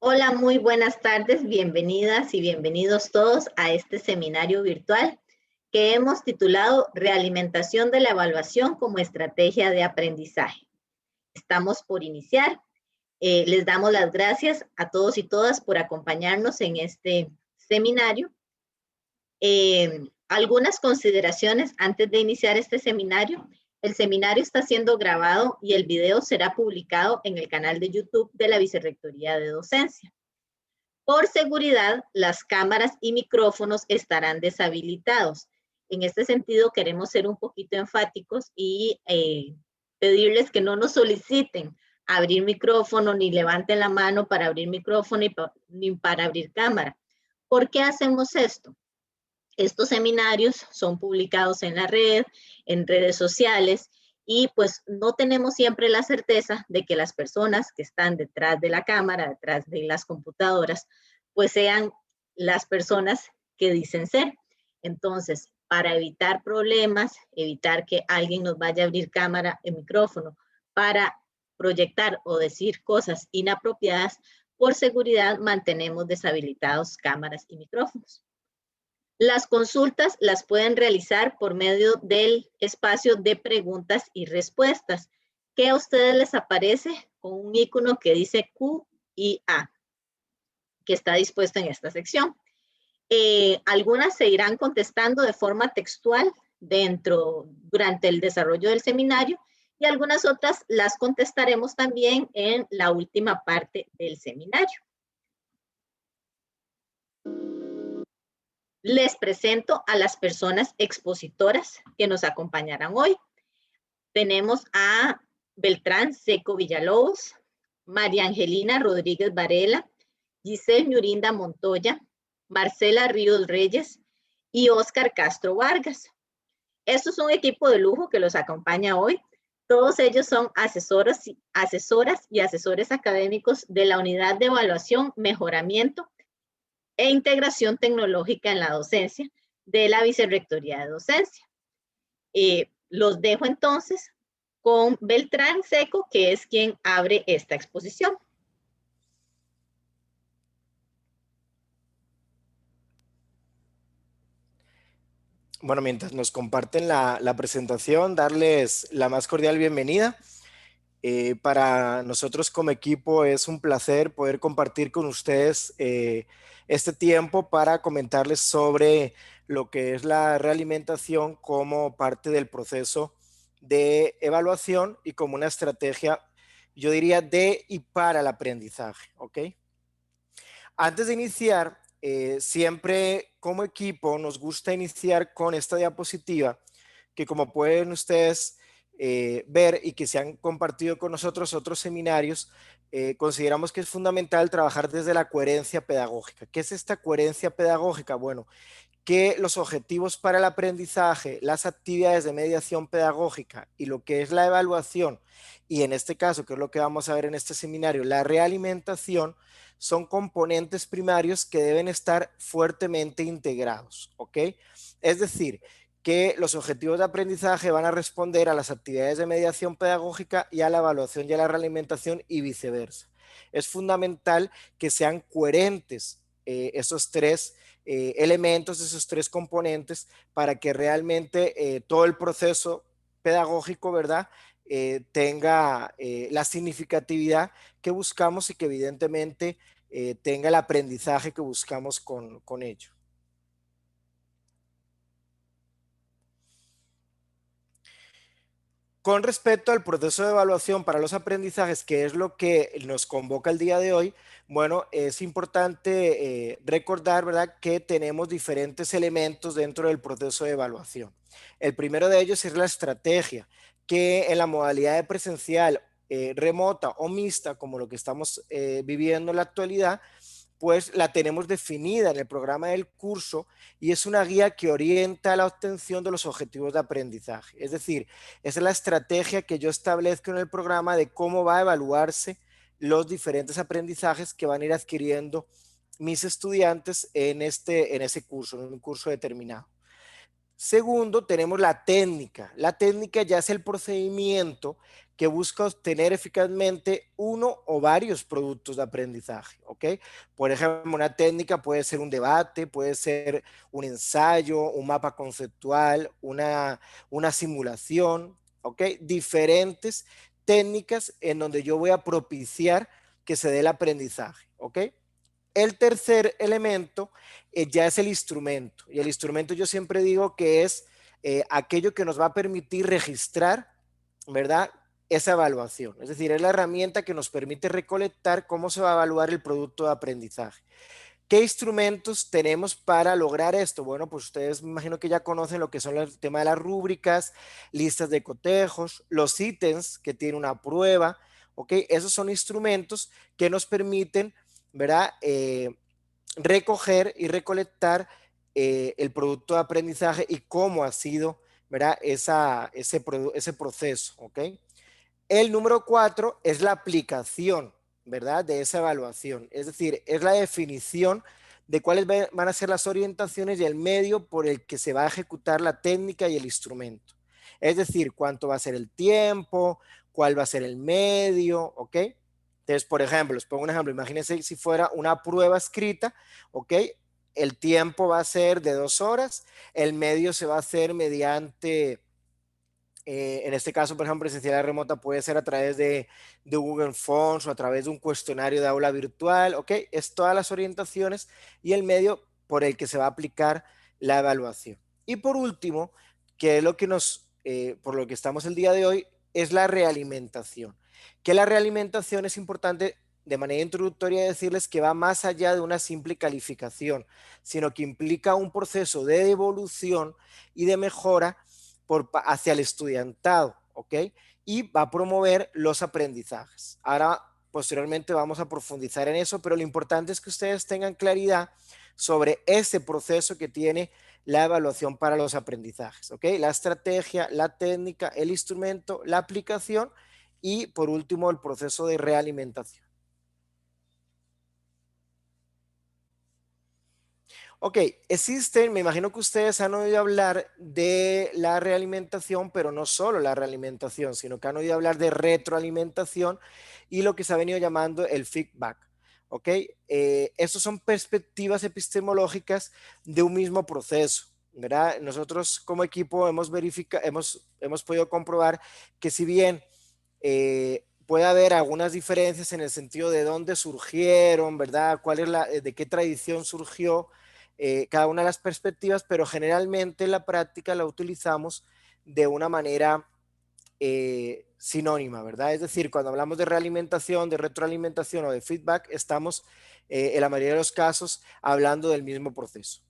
Hola, muy buenas tardes, bienvenidas y bienvenidos todos a este seminario virtual que hemos titulado Realimentación de la evaluación como estrategia de aprendizaje. Estamos por iniciar. Les damos las gracias a todos y todas por acompañarnos en este seminario. Algunas consideraciones antes de iniciar este seminario. El seminario está siendo grabado y el video será publicado en el canal de YouTube de la Vicerrectoría de Docencia. Por seguridad, las cámaras y micrófonos estarán deshabilitados. En este sentido, queremos ser un poquito enfáticos y pedirles que no nos soliciten abrir micrófono ni levanten la mano para abrir micrófono ni para abrir cámara. ¿Por qué hacemos esto? Estos seminarios son publicados en la red, en redes sociales, y pues no tenemos siempre la certeza de que las personas que están detrás de la cámara, detrás de las computadoras, pues sean las personas que dicen ser. Entonces, para evitar problemas, evitar que alguien nos vaya a abrir cámara y micrófono para proyectar o decir cosas inapropiadas, por seguridad mantenemos deshabilitados cámaras y micrófonos. Las consultas las pueden realizar por medio del espacio de preguntas y respuestas, que a ustedes les aparece con un icono que dice Q y A, que está dispuesto en esta sección. Algunas se irán contestando de forma textual durante el desarrollo del seminario, y algunas otras las contestaremos también en la última parte del seminario. Les presento a las personas expositoras que nos acompañarán hoy. Tenemos a Beltrán Seco Villalobos, María Angelina Rodríguez Varela, Giselle Ñurinda Montoya, Marcela Ríos Reyes y Óscar Castro Vargas. Esto es un equipo de lujo que los acompaña hoy. Todos ellos son asesoras y asesores académicos de la Unidad de Evaluación, Mejoramiento e Integración Tecnológica en la Docencia de la Vicerrectoría de Docencia. Los dejo entonces con Beltrán Seco, que es quien abre esta exposición. Bueno, mientras nos comparten la presentación, darles la más cordial bienvenida. Para nosotros como equipo es un placer poder compartir con ustedes este tiempo para comentarles sobre lo que es la realimentación como parte del proceso de evaluación y como una estrategia, yo diría, de y para el aprendizaje, ¿ok? Antes de iniciar, siempre como equipo nos gusta iniciar con esta diapositiva que, como pueden ustedes ver y que se han compartido con nosotros otros seminarios, consideramos que es fundamental trabajar desde la coherencia pedagógica. ¿Qué es esta coherencia pedagógica? Bueno, que los objetivos para el aprendizaje, las actividades de mediación pedagógica y lo que es la evaluación, y en este caso, que es lo que vamos a ver en este seminario, la realimentación, son componentes primarios que deben estar fuertemente integrados, ¿ok? Es decir, que los objetivos de aprendizaje van a responder a las actividades de mediación pedagógica y a la evaluación y a la realimentación y viceversa. Es fundamental que sean coherentes esos tres elementos, esos tres componentes, para que realmente todo el proceso pedagógico, ¿verdad?, tenga la significatividad que buscamos y que evidentemente tenga el aprendizaje que buscamos con ello. Con respecto al proceso de evaluación para los aprendizajes, que es lo que nos convoca el día de hoy, bueno, es importante recordar, ¿verdad?, que tenemos diferentes elementos dentro del proceso de evaluación. El primero de ellos es la estrategia, que en la modalidad de presencial, remota o mixta, como lo que estamos viviendo en la actualidad, pues la tenemos definida en el programa del curso y es una guía que orienta la obtención de los objetivos de aprendizaje. Es decir, esa es la estrategia que yo establezco en el programa de cómo va a evaluarse los diferentes aprendizajes que van a ir adquiriendo mis estudiantes en ese curso, en un curso determinado. Segundo, tenemos la técnica. La técnica ya es el procedimiento que busca obtener eficazmente uno o varios productos de aprendizaje, ¿ok? Por ejemplo, una técnica puede ser un debate, puede ser un ensayo, un mapa conceptual, una simulación, ¿ok? Diferentes técnicas en donde yo voy a propiciar que se dé el aprendizaje, ¿ok? El tercer elemento ya es el instrumento. Y el instrumento yo siempre digo que es aquello que nos va a permitir registrar, ¿verdad? Esa evaluación. Es decir, es la herramienta que nos permite recolectar cómo se va a evaluar el producto de aprendizaje. ¿Qué instrumentos tenemos para lograr esto? Bueno, pues ustedes me imagino que ya conocen lo que son el tema de las rúbricas, listas de cotejos, los ítems que tiene una prueba, ¿ok? Esos son instrumentos que nos permiten, ¿verdad? Recoger y recolectar el producto de aprendizaje y cómo ha sido, ¿verdad? Ese proceso, ¿ok? El número 4 es la aplicación, ¿verdad? De esa evaluación. Es decir, es la definición de cuáles van a ser las orientaciones y el medio por el que se va a ejecutar la técnica y el instrumento. Es decir, cuánto va a ser el tiempo, cuál va a ser el medio, ¿ok? Entonces, por ejemplo, les pongo un ejemplo. Imagínense si fuera una prueba escrita, ¿ok? El tiempo va a ser de 2 horas, el medio se va a hacer mediante en este caso, por ejemplo, presencialidad remota puede ser a través de Google Forms o a través de un cuestionario de aula virtual, ¿ok? Es todas las orientaciones y el medio por el que se va a aplicar la evaluación. Y por último, que es lo que por lo que estamos el día de hoy, es la realimentación. Que la realimentación es importante de manera introductoria decirles que va más allá de una simple calificación, sino que implica un proceso de evolución y de mejora hacia el estudiantado, ¿ok? Y va a promover los aprendizajes. Ahora, posteriormente vamos a profundizar en eso, pero lo importante es que ustedes tengan claridad sobre ese proceso que tiene la evaluación para los aprendizajes, ¿ok? La estrategia, la técnica, el instrumento, la aplicación y, por último, el proceso de realimentación. Ok, existen, me imagino que ustedes han oído hablar de la realimentación, pero no solo la realimentación, sino que han oído hablar de retroalimentación y lo que se ha venido llamando el feedback. Ok, estos son perspectivas epistemológicas de un mismo proceso. ¿Verdad? Nosotros como equipo hemos podido comprobar que si bien puede haber algunas diferencias en el sentido de dónde surgieron, ¿verdad? De qué tradición surgió cada una de las perspectivas, pero generalmente en la práctica la utilizamos de una manera sinónima, ¿verdad? Es decir, cuando hablamos de realimentación, de retroalimentación o de feedback, estamos en la mayoría de los casos hablando del mismo proceso.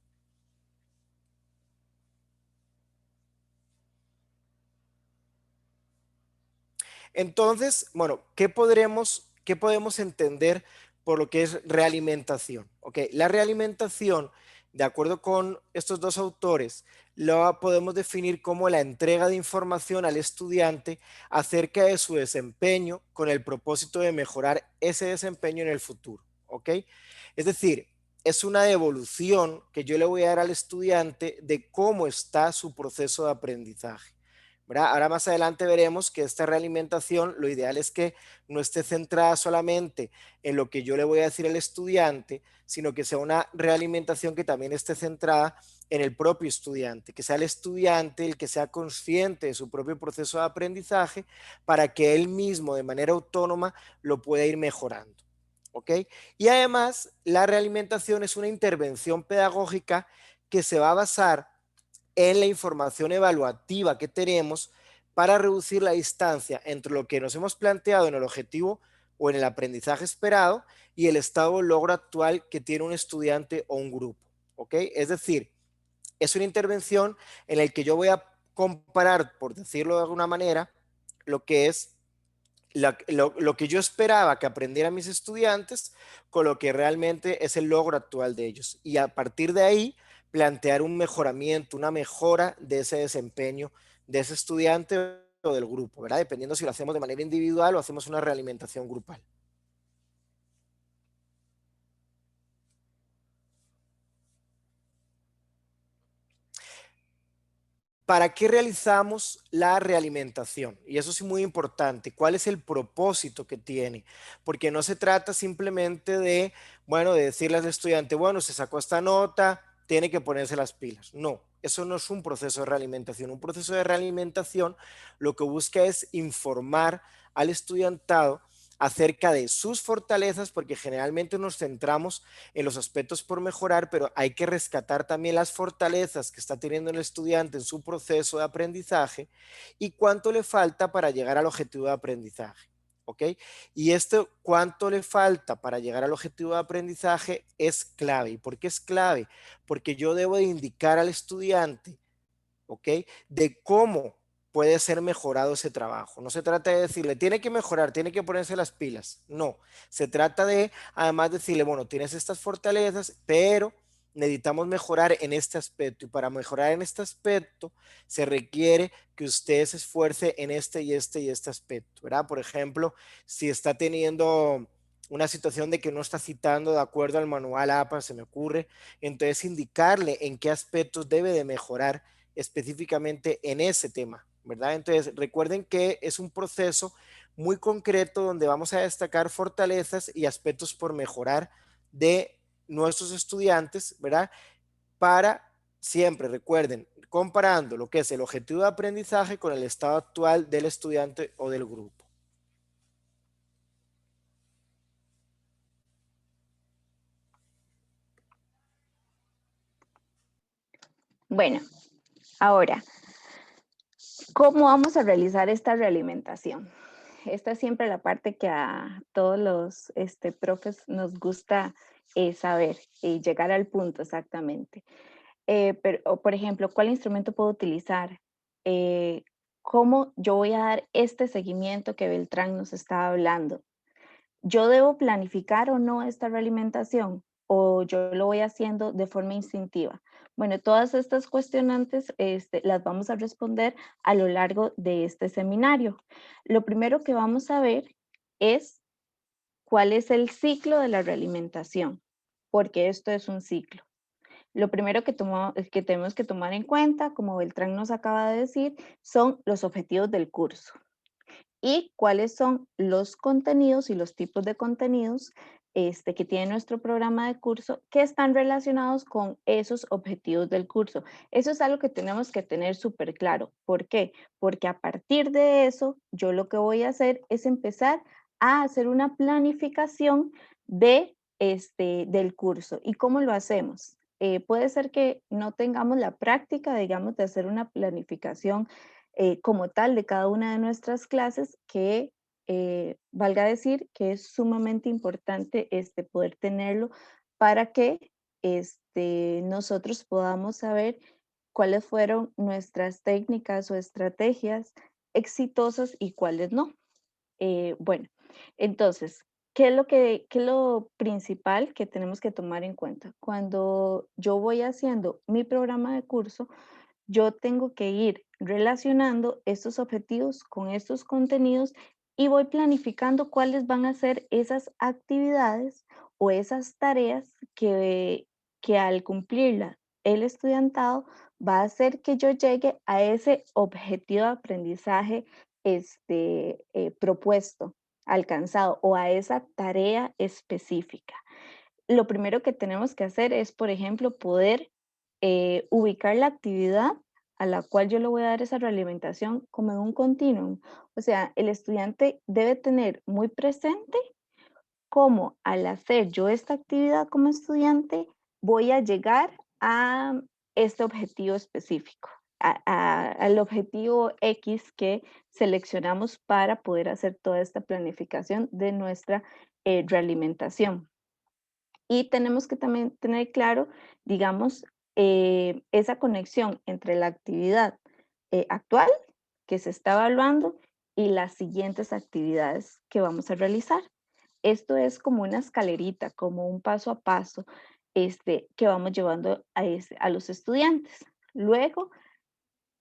Entonces, bueno, qué podemos entender por lo que es realimentación? Ok, la realimentación, de acuerdo con estos dos autores, lo podemos definir como la entrega de información al estudiante acerca de su desempeño con el propósito de mejorar ese desempeño en el futuro. Ok, es decir, es una devolución que yo le voy a dar al estudiante de cómo está su proceso de aprendizaje. ¿Verdad? Ahora más adelante veremos que esta realimentación, lo ideal es que no esté centrada solamente en lo que yo le voy a decir al estudiante, sino que sea una realimentación que también esté centrada en el propio estudiante, que sea el estudiante el que sea consciente de su propio proceso de aprendizaje para que él mismo de manera autónoma lo pueda ir mejorando. ¿Ok? Y además, la realimentación es una intervención pedagógica que se va a basar en la información evaluativa que tenemos para reducir la distancia entre lo que nos hemos planteado en el objetivo o en el aprendizaje esperado y el estado de logro actual que tiene un estudiante o un grupo. ¿Ok? Es decir, es una intervención en la que yo voy a comparar, por decirlo de alguna manera, lo que es lo que yo esperaba que aprendieran mis estudiantes con lo que realmente es el logro actual de ellos. Y a partir de ahí, plantear un mejoramiento, una mejora de ese desempeño de ese estudiante o del grupo, ¿verdad? Dependiendo si lo hacemos de manera individual o hacemos una realimentación grupal. ¿Para qué realizamos la realimentación? Y eso es muy importante. ¿Cuál es el propósito que tiene? Porque no se trata simplemente de, bueno, de decirle al estudiante, bueno, se sacó esta nota, tiene que ponerse las pilas. No, eso no es un proceso de realimentación. Un proceso de realimentación lo que busca es informar al estudiantado acerca de sus fortalezas, porque generalmente nos centramos en los aspectos por mejorar, pero hay que rescatar también las fortalezas que está teniendo el estudiante en su proceso de aprendizaje y cuánto le falta para llegar al objetivo de aprendizaje. ¿Ok? Y esto, cuánto le falta para llegar al objetivo de aprendizaje es clave. ¿Y por qué es clave? Porque yo debo de indicar al estudiante, ¿ok? De cómo puede ser mejorado ese trabajo. No se trata de decirle, tiene que mejorar, tiene que ponerse las pilas. No, se trata de, además, decirle, bueno, tienes estas fortalezas, pero necesitamos mejorar en este aspecto. Y para mejorar en este aspecto, se requiere que usted se esfuerce en este y este y este aspecto, ¿verdad? Por ejemplo, si está teniendo una situación de que no está citando de acuerdo al manual APA, se me ocurre, entonces indicarle en qué aspectos debe de mejorar específicamente en ese tema, ¿verdad? Entonces, recuerden que es un proceso muy concreto donde vamos a destacar fortalezas y aspectos por mejorar de nuestros estudiantes, ¿verdad? Para siempre, recuerden, comparando lo que es el objetivo de aprendizaje con el estado actual del estudiante o del grupo. Bueno, ahora, ¿cómo vamos a realizar esta realimentación? Esta es siempre la parte que a todos los profes nos gusta saber y llegar al punto exactamente. Pero, por ejemplo, ¿cuál instrumento puedo utilizar? Eh, ¿Cómo yo voy a dar este seguimiento que Beltrán nos estaba hablando? ¿Yo debo planificar o no esta realimentación? ¿O yo lo voy haciendo de forma instintiva? Bueno, todas estas cuestionantes las vamos a responder a lo largo de este seminario. Lo primero que vamos a ver es cuál es el ciclo de la realimentación, porque esto es un ciclo. Lo primero que tenemos que tomar en cuenta, como Beltrán nos acaba de decir, son los objetivos del curso y cuáles son los contenidos y los tipos de contenidos que tiene nuestro programa de curso que están relacionados con esos objetivos del curso. Eso es algo que tenemos que tener súper claro. ¿Por qué? Porque a partir de eso, yo lo que voy a hacer es empezar a hacer una planificación del curso. ¿Y cómo lo hacemos? Puede ser que no tengamos la práctica, digamos, de hacer una planificación como tal de cada una de nuestras clases, que valga decir que es sumamente importante poder tenerlo para que nosotros podamos saber cuáles fueron nuestras técnicas o estrategias exitosas y cuáles no. Bueno, entonces, ¿qué es lo principal que tenemos que tomar en cuenta? Cuando yo voy haciendo mi programa de curso, yo tengo que ir relacionando estos objetivos con estos contenidos y voy planificando cuáles van a ser esas actividades o esas tareas que al cumplirla el estudiantado va a hacer que yo llegue a ese objetivo de aprendizaje propuesto, alcanzado o a esa tarea específica. Lo primero que tenemos que hacer es, por ejemplo, poder ubicar la actividad a la cual yo le voy a dar esa realimentación como en un continuum. O sea, el estudiante debe tener muy presente cómo al hacer yo esta actividad como estudiante voy a llegar a este objetivo específico, al objetivo X que seleccionamos para poder hacer toda esta planificación de nuestra realimentación. Y tenemos que también tener claro, digamos, esa conexión entre la actividad actual que se está evaluando y las siguientes actividades que vamos a realizar. Esto es como una escalerita, como un paso a paso que vamos llevando a los estudiantes. Luego,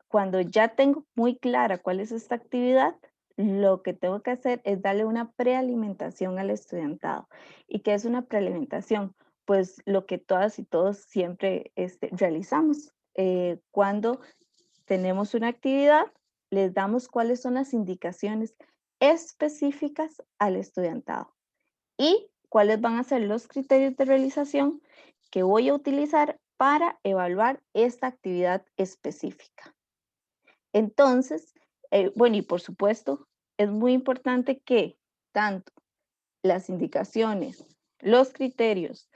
cuando ya tengo muy clara cuál es esta actividad, lo que tengo que hacer es darle una prealimentación al estudiantado. ¿Y qué es una prealimentación? Pues lo que todas y todos siempre realizamos. Cuando tenemos una actividad, les damos cuáles son las indicaciones específicas al estudiantado y cuáles van a ser los criterios de realización que voy a utilizar para evaluar esta actividad específica. Entonces, bueno, y por supuesto, es muy importante que tanto las indicaciones, los criterios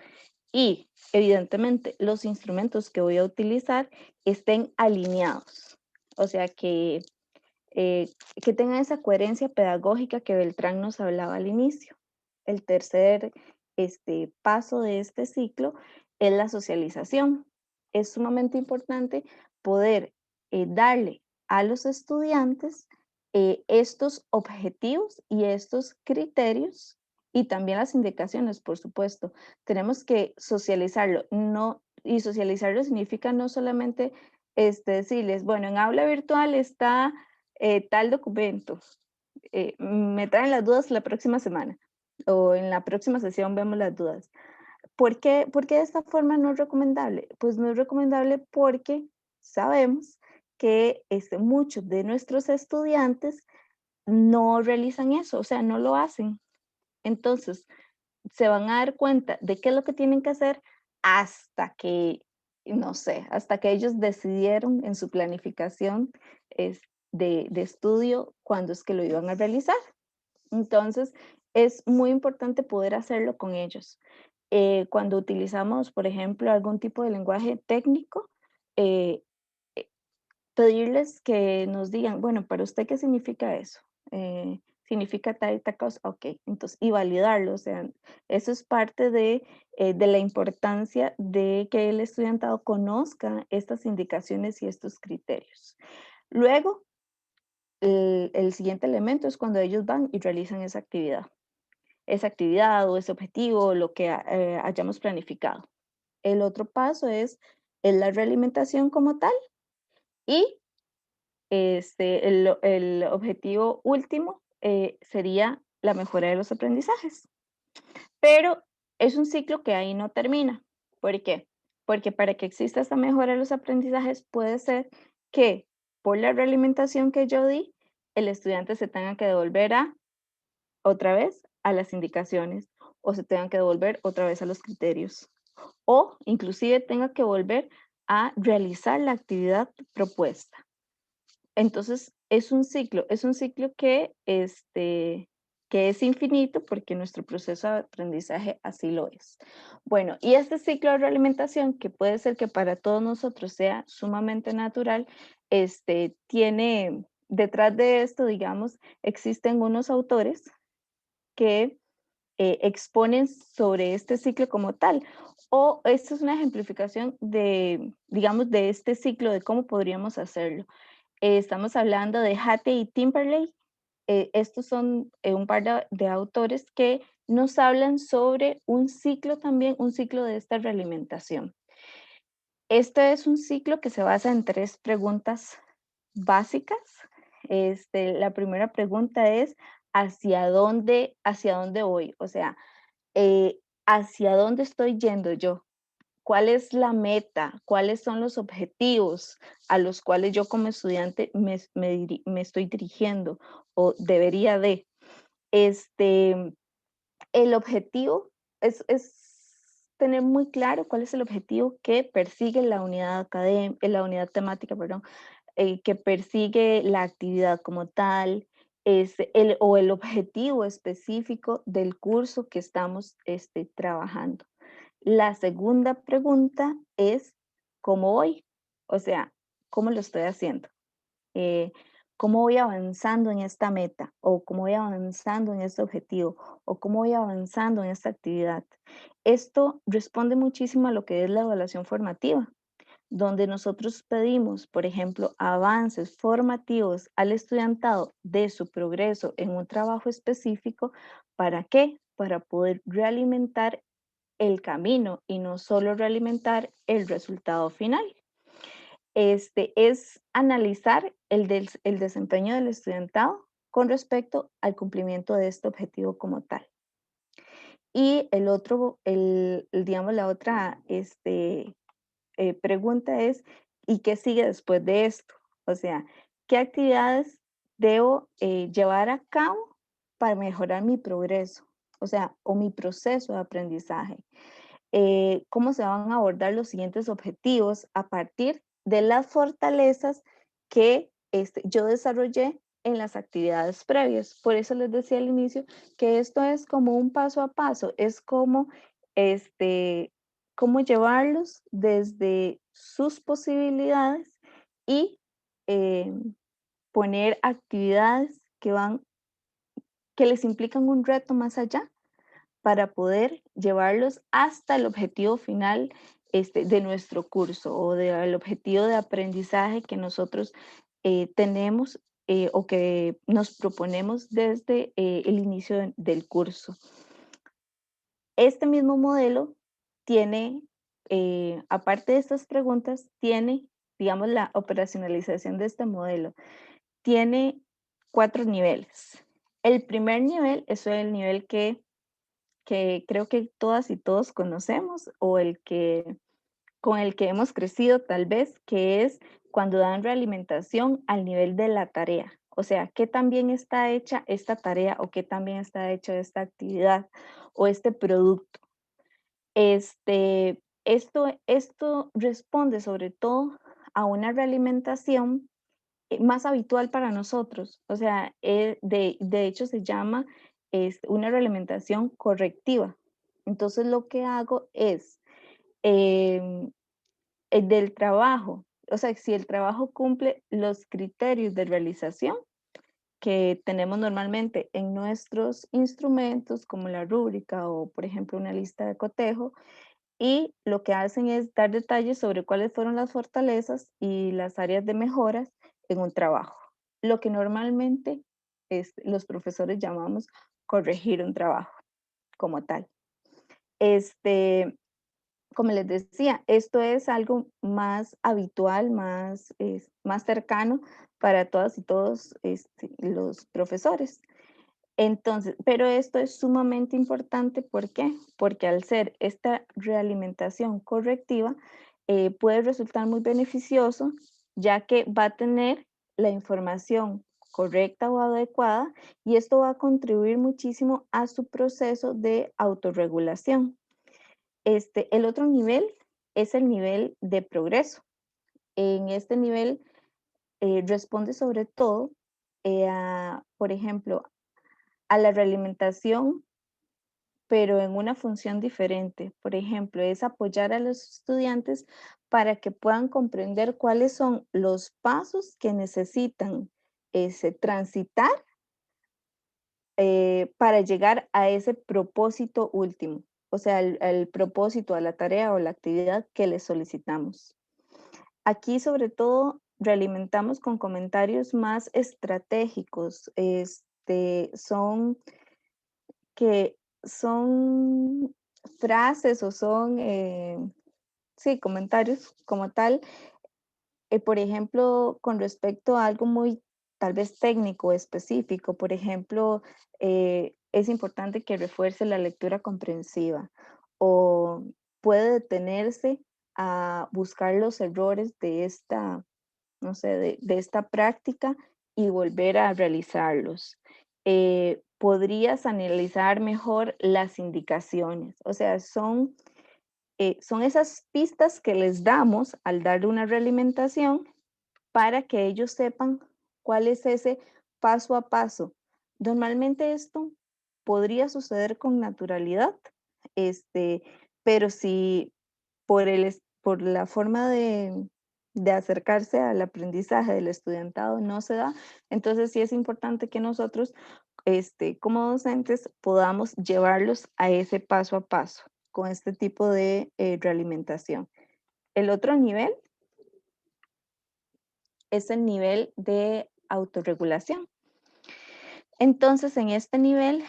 y evidentemente los instrumentos que voy a utilizar estén alineados. O sea, que tengan esa coherencia pedagógica que Beltrán nos hablaba al inicio. El tercer paso de este ciclo es la socialización. Es sumamente importante poder darle a los estudiantes estos objetivos y estos criterios y también las indicaciones, por supuesto. Tenemos que socializarlo, y socializarlo significa no solamente decirles, bueno, en aula virtual está tal documento, me traen las dudas la próxima semana o en la próxima sesión vemos las dudas. ¿Por qué de esta forma no es recomendable? Pues no es recomendable porque sabemos que muchos de nuestros estudiantes no realizan eso, o sea, no lo hacen. Entonces, se van a dar cuenta de qué es lo que tienen que hacer hasta que, no sé, hasta que ellos decidieron en su planificación de estudio cuándo es que lo iban a realizar. Entonces, es muy importante poder hacerlo con ellos. Cuando utilizamos, por ejemplo, algún tipo de lenguaje técnico, eh, pedirles que nos digan, bueno, para usted, ¿qué significa eso? Significa tal y tal cosa, ok, entonces, y validarlo, o sea, eso es parte de la importancia de que el estudiantado conozca estas indicaciones y estos criterios. Luego, el siguiente elemento es cuando ellos van y realizan esa actividad o ese objetivo, lo que hayamos planificado. El otro paso es la realimentación como tal y el objetivo último sería la mejora de los aprendizajes. Pero es un ciclo que ahí no termina. ¿Por qué? Porque para que exista esta mejora de los aprendizajes puede ser que por la realimentación que yo di, el estudiante se tenga que devolver otra vez a las indicaciones o se tenga que devolver otra vez a los criterios o inclusive tenga que volver a realizar la actividad propuesta. Entonces, es un ciclo que es infinito porque nuestro proceso de aprendizaje así lo es. Bueno, y este ciclo de realimentación, que puede ser que para todos nosotros sea sumamente natural, tiene detrás de esto, digamos, existen unos autores que exponen sobre este ciclo como tal. O esto es una ejemplificación de, digamos, de este ciclo, de cómo podríamos hacerlo. Estamos hablando de Hattie y Timberlake. Estos son un par de autores que nos hablan sobre un ciclo también, un ciclo de esta realimentación. Este es un ciclo que se basa en 3 preguntas básicas. La primera pregunta es, ¿hacia dónde voy? O sea, ¿hacia dónde estoy yendo yo? ¿Cuál es la meta? ¿Cuáles son los objetivos a los cuales yo como estudiante me estoy dirigiendo o debería de? El objetivo es tener muy claro cuál es el objetivo que persigue la unidad la unidad temática, perdón, que persigue la actividad como tal, o el objetivo específico del curso que estamos trabajando. La segunda pregunta es, ¿cómo voy? O sea, ¿cómo lo estoy haciendo? ¿Cómo voy avanzando en esta meta? ¿O cómo voy avanzando en este objetivo? ¿O cómo voy avanzando en esta actividad? Esto responde muchísimo a lo que es la evaluación formativa, donde nosotros pedimos, por ejemplo, avances formativos al estudiantado de su progreso en un trabajo específico. ¿Para qué? Para poder realimentar el camino y no solo realimentar el resultado final. Es analizar el desempeño del estudiantado con respecto al cumplimiento de este objetivo como tal. Y el otro, digamos, la otra pregunta es, ¿y qué sigue después de esto? O sea, ¿qué actividades debo llevar a cabo para mejorar mi progreso? O sea, o mi proceso de aprendizaje. ¿Cómo se van a abordar los siguientes objetivos a partir de las fortalezas que yo desarrollé en las actividades previas? Por eso les decía al inicio que esto es como un paso a paso, es como cómo llevarlos desde sus posibilidades y poner actividades que les implican un reto más allá para poder llevarlos hasta el objetivo final de nuestro curso o del objetivo de aprendizaje que nosotros tenemos o que nos proponemos desde el inicio del curso. Este mismo modelo tiene, aparte de estas preguntas, tiene, digamos, la operacionalización de este modelo. Tiene 4 niveles. El primer nivel es el nivel que creo que todas y todos conocemos o con el que hemos crecido tal vez, que es cuando dan realimentación al nivel de la tarea. O sea, qué tan bien está hecha esta tarea o qué tan bien está hecha esta actividad o este producto. Esto responde sobre todo a una realimentación más habitual para nosotros. O sea, de hecho se llama una realimentación correctiva. Entonces lo que hago es del trabajo, o sea, si el trabajo cumple los criterios de realización que tenemos normalmente en nuestros instrumentos, como la rúbrica o, por ejemplo, una lista de cotejo, y lo que hacen es dar detalles sobre cuáles fueron las fortalezas y las áreas de mejoras en un trabajo. Lo que normalmente los profesores llamamos corregir un trabajo como tal. Como les decía, esto es algo más habitual, más cercano para todas y todos los profesores. Entonces, pero esto es sumamente importante, ¿por qué? Porque al ser esta realimentación correctiva, puede resultar muy beneficioso, ya que va a tener la información correcta o adecuada y esto va a contribuir muchísimo a su proceso de autorregulación. El otro nivel es el nivel de progreso. En este nivel responde sobre todo, por ejemplo, a la realimentación, pero en una función diferente. Por ejemplo, es apoyar a los estudiantes para que puedan comprender cuáles son los pasos que necesitan transitar para llegar a ese propósito último, o sea, el propósito, a la tarea o la actividad que les solicitamos. Aquí, sobre todo, realimentamos con comentarios más estratégicos, son frases o son, sí, comentarios como tal, por ejemplo, con respecto a algo muy tal vez técnico, específico, por ejemplo, es importante que refuerce la lectura comprensiva o puede detenerse a buscar los errores de esta, no sé, de esta práctica y volver a realizarlos. Podrías analizar mejor las indicaciones, o sea, son esas pistas que les damos al dar una realimentación para que ellos sepan cuál es ese paso a paso. Normalmente esto podría suceder con naturalidad, pero si por la forma de acercarse al aprendizaje del estudiantado no se da, entonces sí es importante que nosotros, como docentes, podamos llevarlos a ese paso a paso con este tipo de realimentación. El otro nivel es el nivel de autorregulación. Entonces, en este nivel,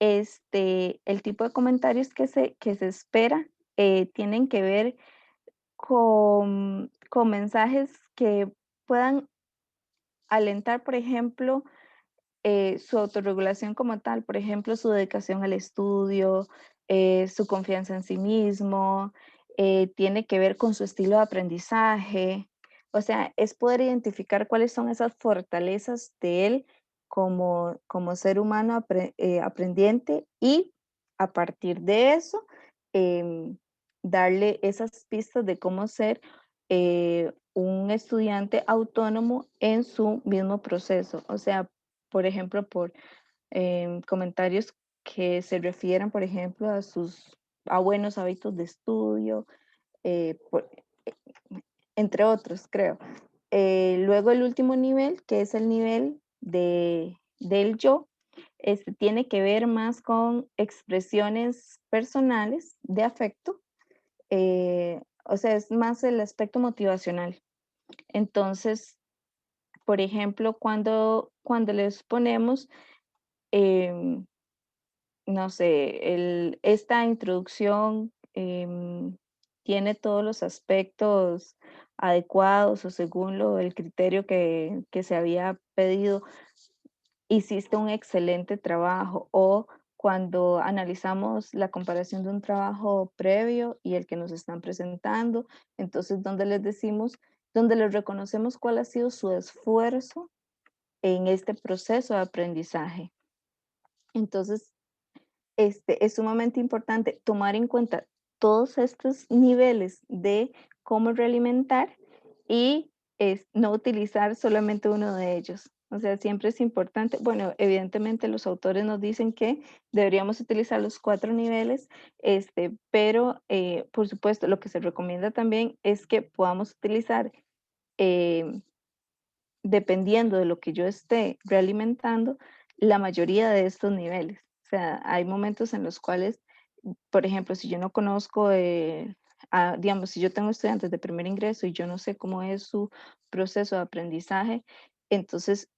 el tipo de comentarios que se espera tienen que ver con mensajes que puedan alentar, por ejemplo, su autorregulación como tal, por ejemplo, su dedicación al estudio, su confianza en sí mismo, tiene que ver con su estilo de aprendizaje, O sea, es poder identificar cuáles son esas fortalezas de él como ser humano aprendiente, y a partir de eso, darle esas pistas de cómo ser un estudiante autónomo en su mismo proceso. O sea, por ejemplo, por comentarios que se refieran, por ejemplo, a buenos hábitos de estudio, eh, por- entre otros, creo. Luego el último nivel, que es el nivel del yo, tiene que ver más con expresiones personales de afecto, o sea, es más el aspecto motivacional. Entonces, por ejemplo, cuando les ponemos, em, no sé, esta introducción tiene todos los aspectos adecuados o según el criterio que se había pedido, hiciste un excelente trabajo. O cuando analizamos la comparación de un trabajo previo y el que nos están presentando, entonces donde les reconocemos cuál ha sido su esfuerzo en este proceso de aprendizaje. Entonces, es sumamente importante tomar en cuenta todos estos niveles de cómo realimentar y no utilizar solamente uno de ellos. O sea, siempre es importante, bueno, evidentemente los autores nos dicen que deberíamos utilizar los 4 niveles, pero por supuesto lo que se recomienda también es que podamos utilizar, eh, dependiendo de lo que yo esté realimentando, la mayoría de estos niveles. O sea, hay momentos en los cuales, por ejemplo, si yo no conozco, digamos, si yo tengo estudiantes de primer ingreso y yo no sé cómo es su proceso de aprendizaje, entonces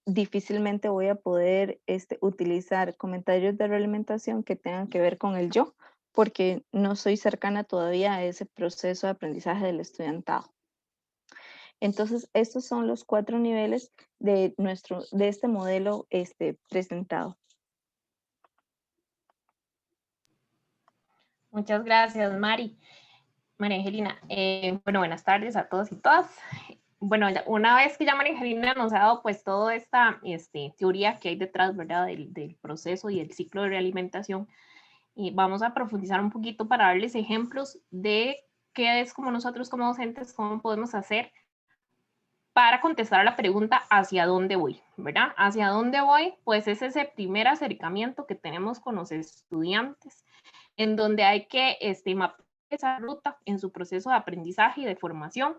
difícilmente voy a poder utilizar comentarios de realimentación que tengan que ver con el yo, porque no soy cercana todavía a ese proceso de aprendizaje del estudiantado. Entonces, estos son los 4 niveles de este modelo presentado. Muchas gracias, Mari. María Angelina. Bueno, buenas tardes a todos y todas. Bueno, una vez que ya María Angelina nos ha dado pues toda esta teoría que hay detrás, ¿verdad? Del proceso y el ciclo de realimentación, y vamos a profundizar un poquito para darles ejemplos de qué es como nosotros como docentes, cómo podemos hacer para contestar a la pregunta ¿hacia dónde voy? ¿Verdad? ¿Hacia dónde voy? Pues es ese primer acercamiento que tenemos con los estudiantes, en donde hay que mapear esa ruta en su proceso de aprendizaje y de formación,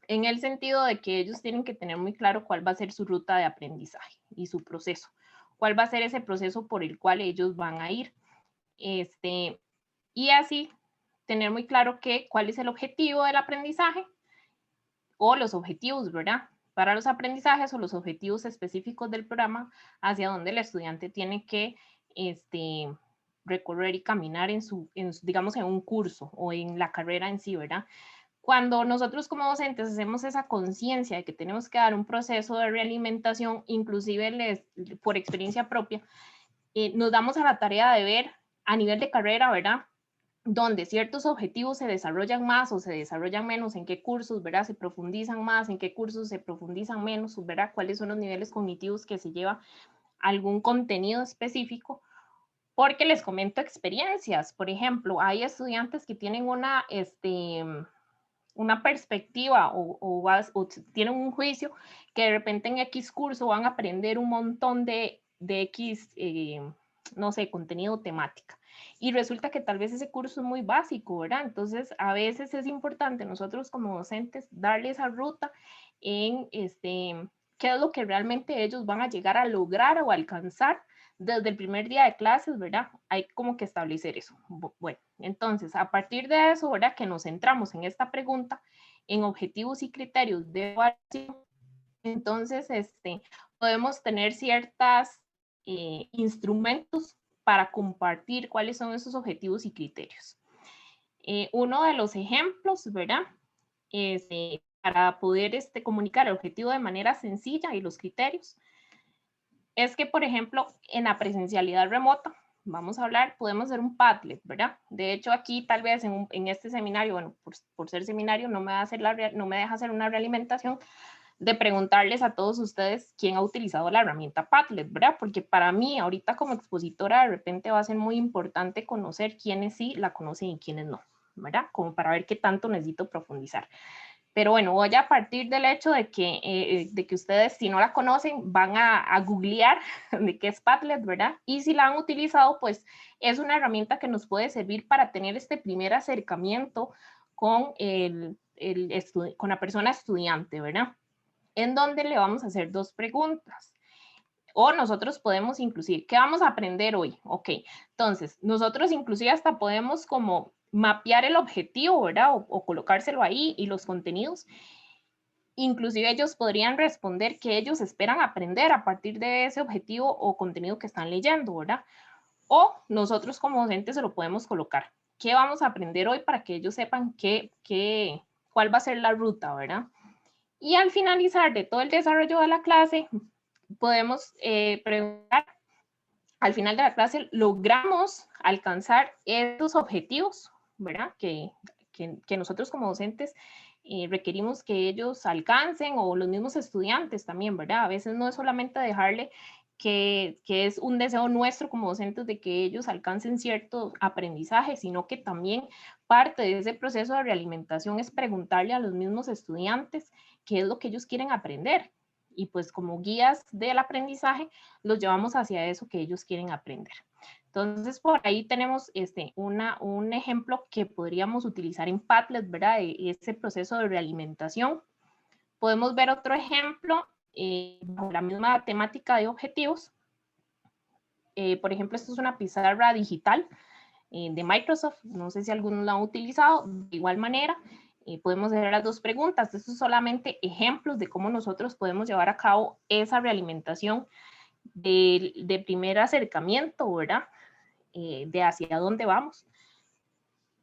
en el sentido de que ellos tienen que tener muy claro cuál va a ser su ruta de aprendizaje y su proceso, cuál va a ser ese proceso por el cual ellos van a ir. Y así tener muy claro cuál es el objetivo del aprendizaje o los objetivos, ¿verdad? Para los aprendizajes o los objetivos específicos del programa, hacia donde el estudiante tiene que recorrer y caminar digamos, en un curso o en la carrera en sí, ¿verdad? Cuando nosotros como docentes hacemos esa conciencia de que tenemos que dar un proceso de realimentación, inclusive por experiencia propia, nos damos a la tarea de ver a nivel de carrera, ¿verdad? Donde ciertos objetivos se desarrollan más o se desarrollan menos, en qué cursos, ¿verdad? Se profundizan más, en qué cursos se profundizan menos, ¿verdad? Cuáles son los niveles cognitivos que se lleva algún contenido específico, porque les comento experiencias. Por ejemplo, hay estudiantes que tienen una perspectiva o tienen un juicio que de repente en X curso van a aprender un montón de X, no sé, contenido temática. Y resulta que tal vez ese curso es muy básico, ¿verdad? Entonces, a veces es importante nosotros como docentes darle esa ruta en qué es lo que realmente ellos van a llegar a lograr o alcanzar desde el primer día de clases, ¿verdad? Hay como que establecer eso. Bueno, entonces, a partir de eso, ¿verdad? Que nos centramos en esta pregunta, en objetivos y criterios de evaluación, entonces, podemos tener ciertos instrumentos para compartir cuáles son esos objetivos y criterios. Uno de los ejemplos, ¿verdad? Para poder comunicar el objetivo de manera sencilla y los criterios, es que, por ejemplo, en la presencialidad remota, vamos a hablar, podemos hacer un Padlet, ¿verdad? De hecho, aquí tal vez en este seminario, bueno, por ser seminario, no me deja hacer una realimentación de preguntarles a todos ustedes quién ha utilizado la herramienta Padlet, ¿verdad? Porque para mí, ahorita como expositora, de repente va a ser muy importante conocer quiénes sí la conocen y quiénes no, ¿verdad? Como para ver qué tanto necesito profundizar. Pero bueno, voy a partir del hecho de que ustedes, si no la conocen, van a googlear de qué es Padlet, ¿verdad? Y si la han utilizado, pues es una herramienta que nos puede servir para tener este primer acercamiento con, con la persona estudiante, ¿verdad? En donde le vamos a hacer 2 preguntas. O nosotros podemos inclusive, ¿qué vamos a aprender hoy? Ok, entonces nosotros inclusive hasta podemos como mapear el objetivo, ¿verdad? O colocárselo ahí y los contenidos. Inclusive ellos podrían responder qué ellos esperan aprender a partir de ese objetivo o contenido que están leyendo, ¿verdad? O nosotros como docentes se lo podemos colocar. ¿Qué vamos a aprender hoy para que ellos sepan cuál va a ser la ruta, ¿verdad? Y al finalizar de todo el desarrollo de la clase, podemos preguntar, al final de la clase, ¿logramos alcanzar estos objetivos, ¿verdad? Que nosotros como docentes requerimos que ellos alcancen, o los mismos estudiantes también, ¿verdad? A veces no es solamente dejarle que es un deseo nuestro como docentes de que ellos alcancen cierto aprendizaje, sino que también parte de ese proceso de realimentación es preguntarle a los mismos estudiantes qué es lo que ellos quieren aprender. Y pues como guías del aprendizaje, los llevamos hacia eso que ellos quieren aprender. Entonces, por ahí tenemos un ejemplo que podríamos utilizar en Padlet, ¿verdad? Ese proceso de realimentación. Podemos ver otro ejemplo bajo la misma temática de objetivos. Por ejemplo, esto es una pizarra digital de Microsoft. No sé si algunos la han utilizado. De igual manera, podemos hacer las 2 preguntas. Estos son solamente ejemplos de cómo nosotros podemos llevar a cabo esa realimentación de primer acercamiento, ¿verdad? De hacia dónde vamos.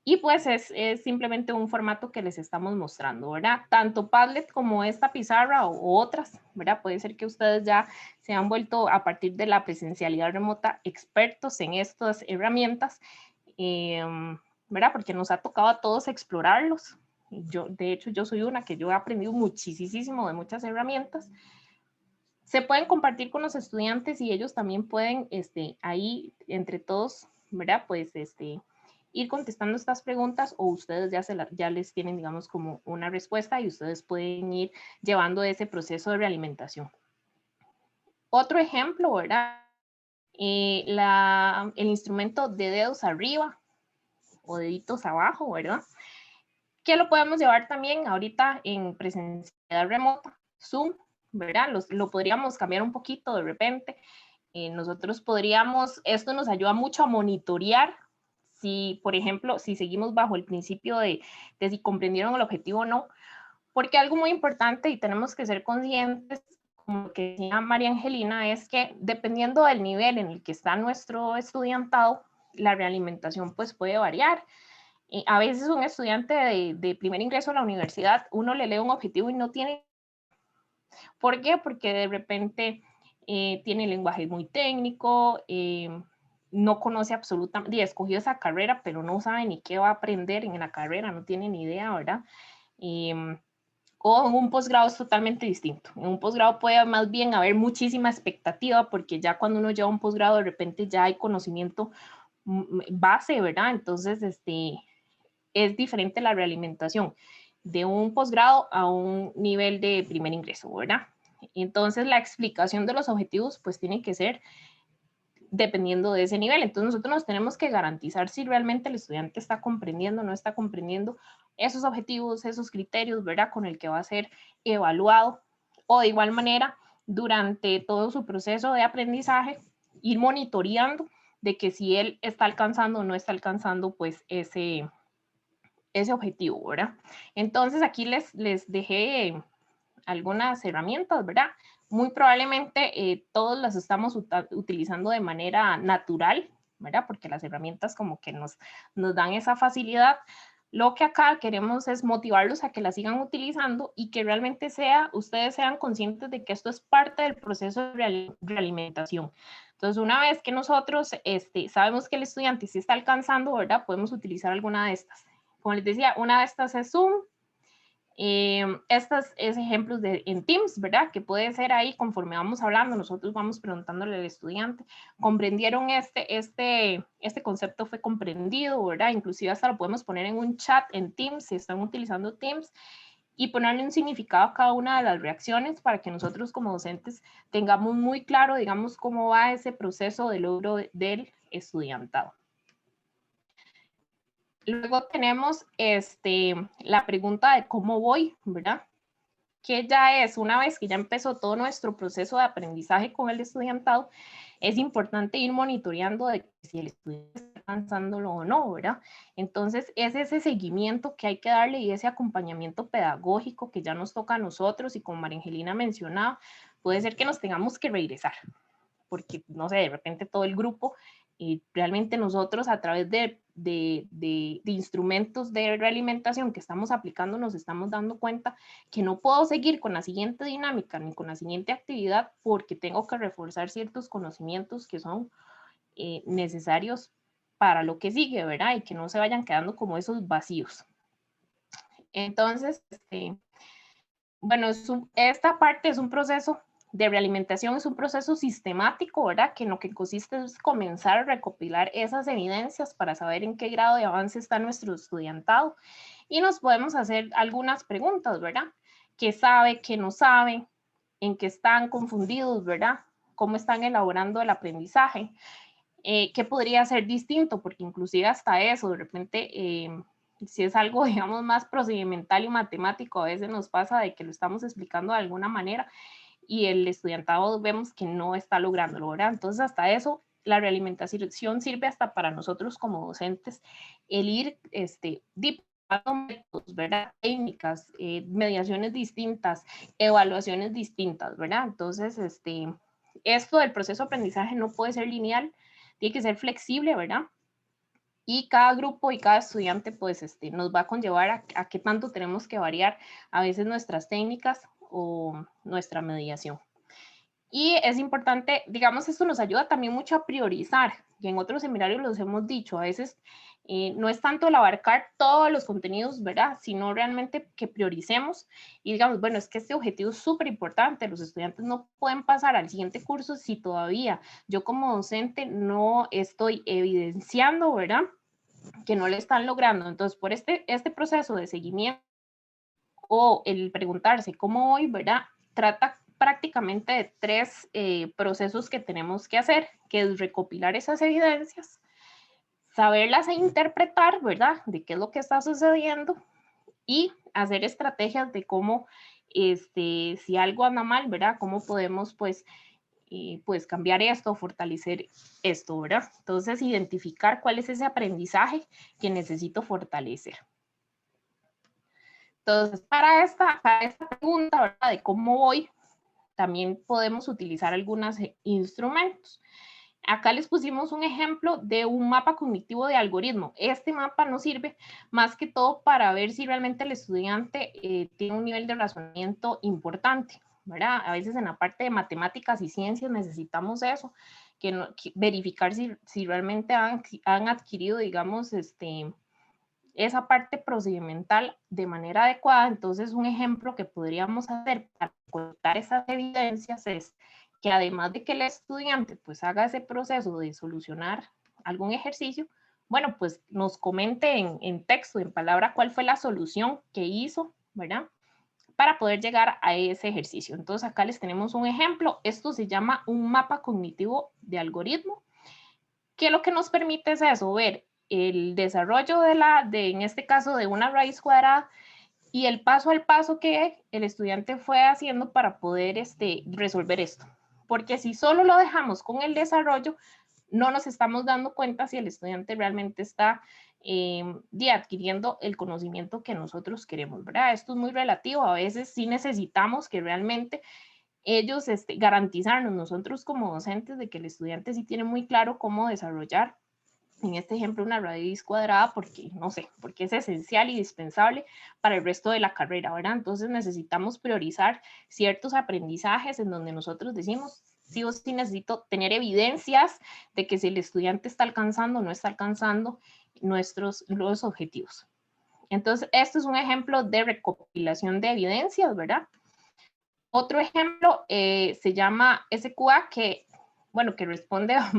Y pues es simplemente un formato que les estamos mostrando, ¿verdad? Tanto Padlet como esta pizarra o otras, ¿verdad? Puede ser que ustedes ya se han vuelto a partir de la presencialidad remota expertos en estas herramientas, ¿verdad? Porque nos ha tocado a todos explorarlos. De hecho, yo soy una que yo he aprendido muchísimo de muchas herramientas. Se pueden compartir con los estudiantes y ellos también pueden, ahí entre todos, ¿verdad? Pues, ir contestando estas preguntas, o ustedes ya les tienen, digamos, como una respuesta y ustedes pueden ir llevando ese proceso de realimentación. Otro ejemplo, ¿verdad? El instrumento de dedos arriba o deditos abajo, ¿verdad? Que lo podemos llevar también ahorita en presencialidad remota, Zoom, ¿verdad? Lo podríamos cambiar un poquito de repente. Nosotros podríamos, esto nos ayuda mucho a monitorear si, por ejemplo, si seguimos bajo el principio de si comprendieron el objetivo o no, porque algo muy importante y tenemos que ser conscientes, como que decía María Angelina, es que dependiendo del nivel en el que está nuestro estudiantado, la realimentación pues puede variar. A veces un estudiante de primer ingreso a la universidad, uno le lee un objetivo y no tiene. ¿Por qué? Porque de repente tiene lenguaje muy técnico, no conoce absolutamente, escogió esa carrera, pero no sabe ni qué va a aprender en la carrera, no tiene ni idea, ¿verdad? O en un posgrado es totalmente distinto. En un posgrado puede más bien haber muchísima expectativa, porque ya cuando uno lleva un posgrado de repente ya hay conocimiento base, ¿verdad? Entonces, es diferente la realimentación de un posgrado a un nivel de primer ingreso, ¿verdad? Entonces, la explicación de los objetivos pues tiene que ser dependiendo de ese nivel. Entonces, nosotros nos tenemos que garantizar si realmente el estudiante está comprendiendo o no está comprendiendo esos objetivos, esos criterios, ¿verdad? Con el que va a ser evaluado, o de igual manera, durante todo su proceso de aprendizaje, ir monitoreando de que si él está alcanzando o no está alcanzando pues ese objetivo, ¿verdad? Entonces aquí les dejé algunas herramientas, ¿verdad? Muy probablemente todos las estamos utilizando de manera natural, ¿verdad? Porque las herramientas como que nos dan esa facilidad. lo que acá queremos es motivarlos a que la sigan utilizando y que realmente ustedes sean conscientes de que esto es parte del proceso de realimentación. Entonces, una vez que nosotros sabemos que el estudiante sí está alcanzando, ¿verdad? Podemos utilizar alguna de estas. Como les decía, una de estas es Zoom. Estos es ejemplos en Teams, ¿verdad? Que puede ser ahí conforme vamos hablando, nosotros vamos preguntándole al estudiante, ¿comprendieron este concepto fue comprendido, ¿verdad? Inclusive hasta lo podemos poner en un chat en Teams, si están utilizando Teams, y ponerle un significado a cada una de las reacciones para que nosotros como docentes tengamos muy claro, digamos, cómo va ese proceso de logro del estudiantado. Luego tenemos la pregunta de cómo voy, ¿verdad? Que ya es, una vez que ya empezó todo nuestro proceso de aprendizaje con el estudiantado, es importante ir monitoreando de si el estudiante está alcanzándolo o no, ¿verdad? Entonces, es ese seguimiento que hay que darle y ese acompañamiento pedagógico que ya nos toca a nosotros y como María Angelina mencionaba, puede ser que nos tengamos que regresar, porque, no sé, de repente todo el grupo y realmente nosotros a través de instrumentos de realimentación que estamos aplicando nos estamos dando cuenta que no puedo seguir con la siguiente dinámica ni con la siguiente actividad porque tengo que reforzar ciertos conocimientos que son necesarios para lo que sigue, ¿verdad? Y que no se vayan quedando como esos vacíos. Entonces, bueno, esta parte es un proceso de realimentación, es un proceso sistemático, ¿verdad? Que en lo que consiste es comenzar a recopilar esas evidencias para saber en qué grado de avance está nuestro estudiantado. Y nos podemos hacer algunas preguntas, ¿verdad? ¿Qué sabe, qué no sabe? ¿En qué están confundidos, verdad? ¿Cómo están elaborando el aprendizaje? ¿Qué podría ser distinto? Porque inclusive hasta eso, de repente, si es algo, digamos, más procedimental y matemático, a veces nos pasa de que lo estamos explicando de alguna manera y el estudiantado vemos que no está lográndolo, ¿verdad? Entonces, hasta eso, la realimentación sirve hasta para nosotros como docentes, el ir métodos, ¿verdad? Técnicas, mediaciones distintas, evaluaciones distintas, ¿verdad? Entonces, esto del proceso de aprendizaje no puede ser lineal, tiene que ser flexible, ¿verdad? Y cada grupo y cada estudiante, pues, nos va a conllevar a qué tanto tenemos que variar a veces nuestras técnicas o nuestra mediación. Y es importante, digamos, esto nos ayuda también mucho a priorizar, y en otros seminarios los hemos dicho, a veces no es tanto el abarcar todos los contenidos, ¿verdad? Sino realmente que prioricemos y digamos, bueno, es que este objetivo es súper importante, los estudiantes no pueden pasar al siguiente curso si todavía yo como docente no estoy evidenciando, ¿verdad? Que no le están logrando. Entonces, por este proceso de seguimiento o el preguntarse cómo voy, ¿verdad? Trata prácticamente de tres procesos que tenemos que hacer, que es recopilar esas evidencias, saberlas e interpretar, ¿verdad? De qué es lo que está sucediendo y hacer estrategias de cómo, si algo anda mal, ¿verdad? Cómo podemos, pues cambiar esto, fortalecer esto, ¿verdad? Entonces, identificar cuál es ese aprendizaje que necesito fortalecer. Entonces, para esta pregunta, ¿verdad? De cómo voy, también podemos utilizar algunos instrumentos. Acá les pusimos un ejemplo de un mapa cognitivo de algoritmo. Este mapa nos sirve más que todo para ver si realmente el estudiante tiene un nivel de razonamiento importante, ¿verdad? A veces en la parte de matemáticas y ciencias necesitamos eso, que verificar si realmente han adquirido, digamos, esa parte procedimental de manera adecuada. Entonces, un ejemplo que podríamos hacer para contar esas evidencias es que además de que el estudiante pues haga ese proceso de solucionar algún ejercicio, bueno, pues nos comente en texto, en palabra, cuál fue la solución que hizo, ¿verdad? Para poder llegar a ese ejercicio. Entonces, acá les tenemos un ejemplo. Esto se llama un mapa cognitivo de algoritmo, que lo que nos permite es eso, ver el desarrollo en este caso, de una raíz cuadrada y el paso al paso que el estudiante fue haciendo para poder resolver esto. Porque si solo lo dejamos con el desarrollo, no nos estamos dando cuenta si el estudiante realmente está adquiriendo el conocimiento que nosotros queremos, ¿verdad? Esto es muy relativo, a veces sí necesitamos que realmente ellos garantizarnos nosotros como docentes de que el estudiante sí tiene muy claro cómo desarrollar en este ejemplo una raíz cuadrada porque, no sé, porque es esencial y indispensable para el resto de la carrera, ¿verdad? Entonces necesitamos priorizar ciertos aprendizajes en donde nosotros decimos, sí o sí necesito tener evidencias de que si el estudiante está alcanzando o no está alcanzando los objetivos. Entonces, esto es un ejemplo de recopilación de evidencias, ¿verdad? Otro ejemplo se llama SQA, que responde a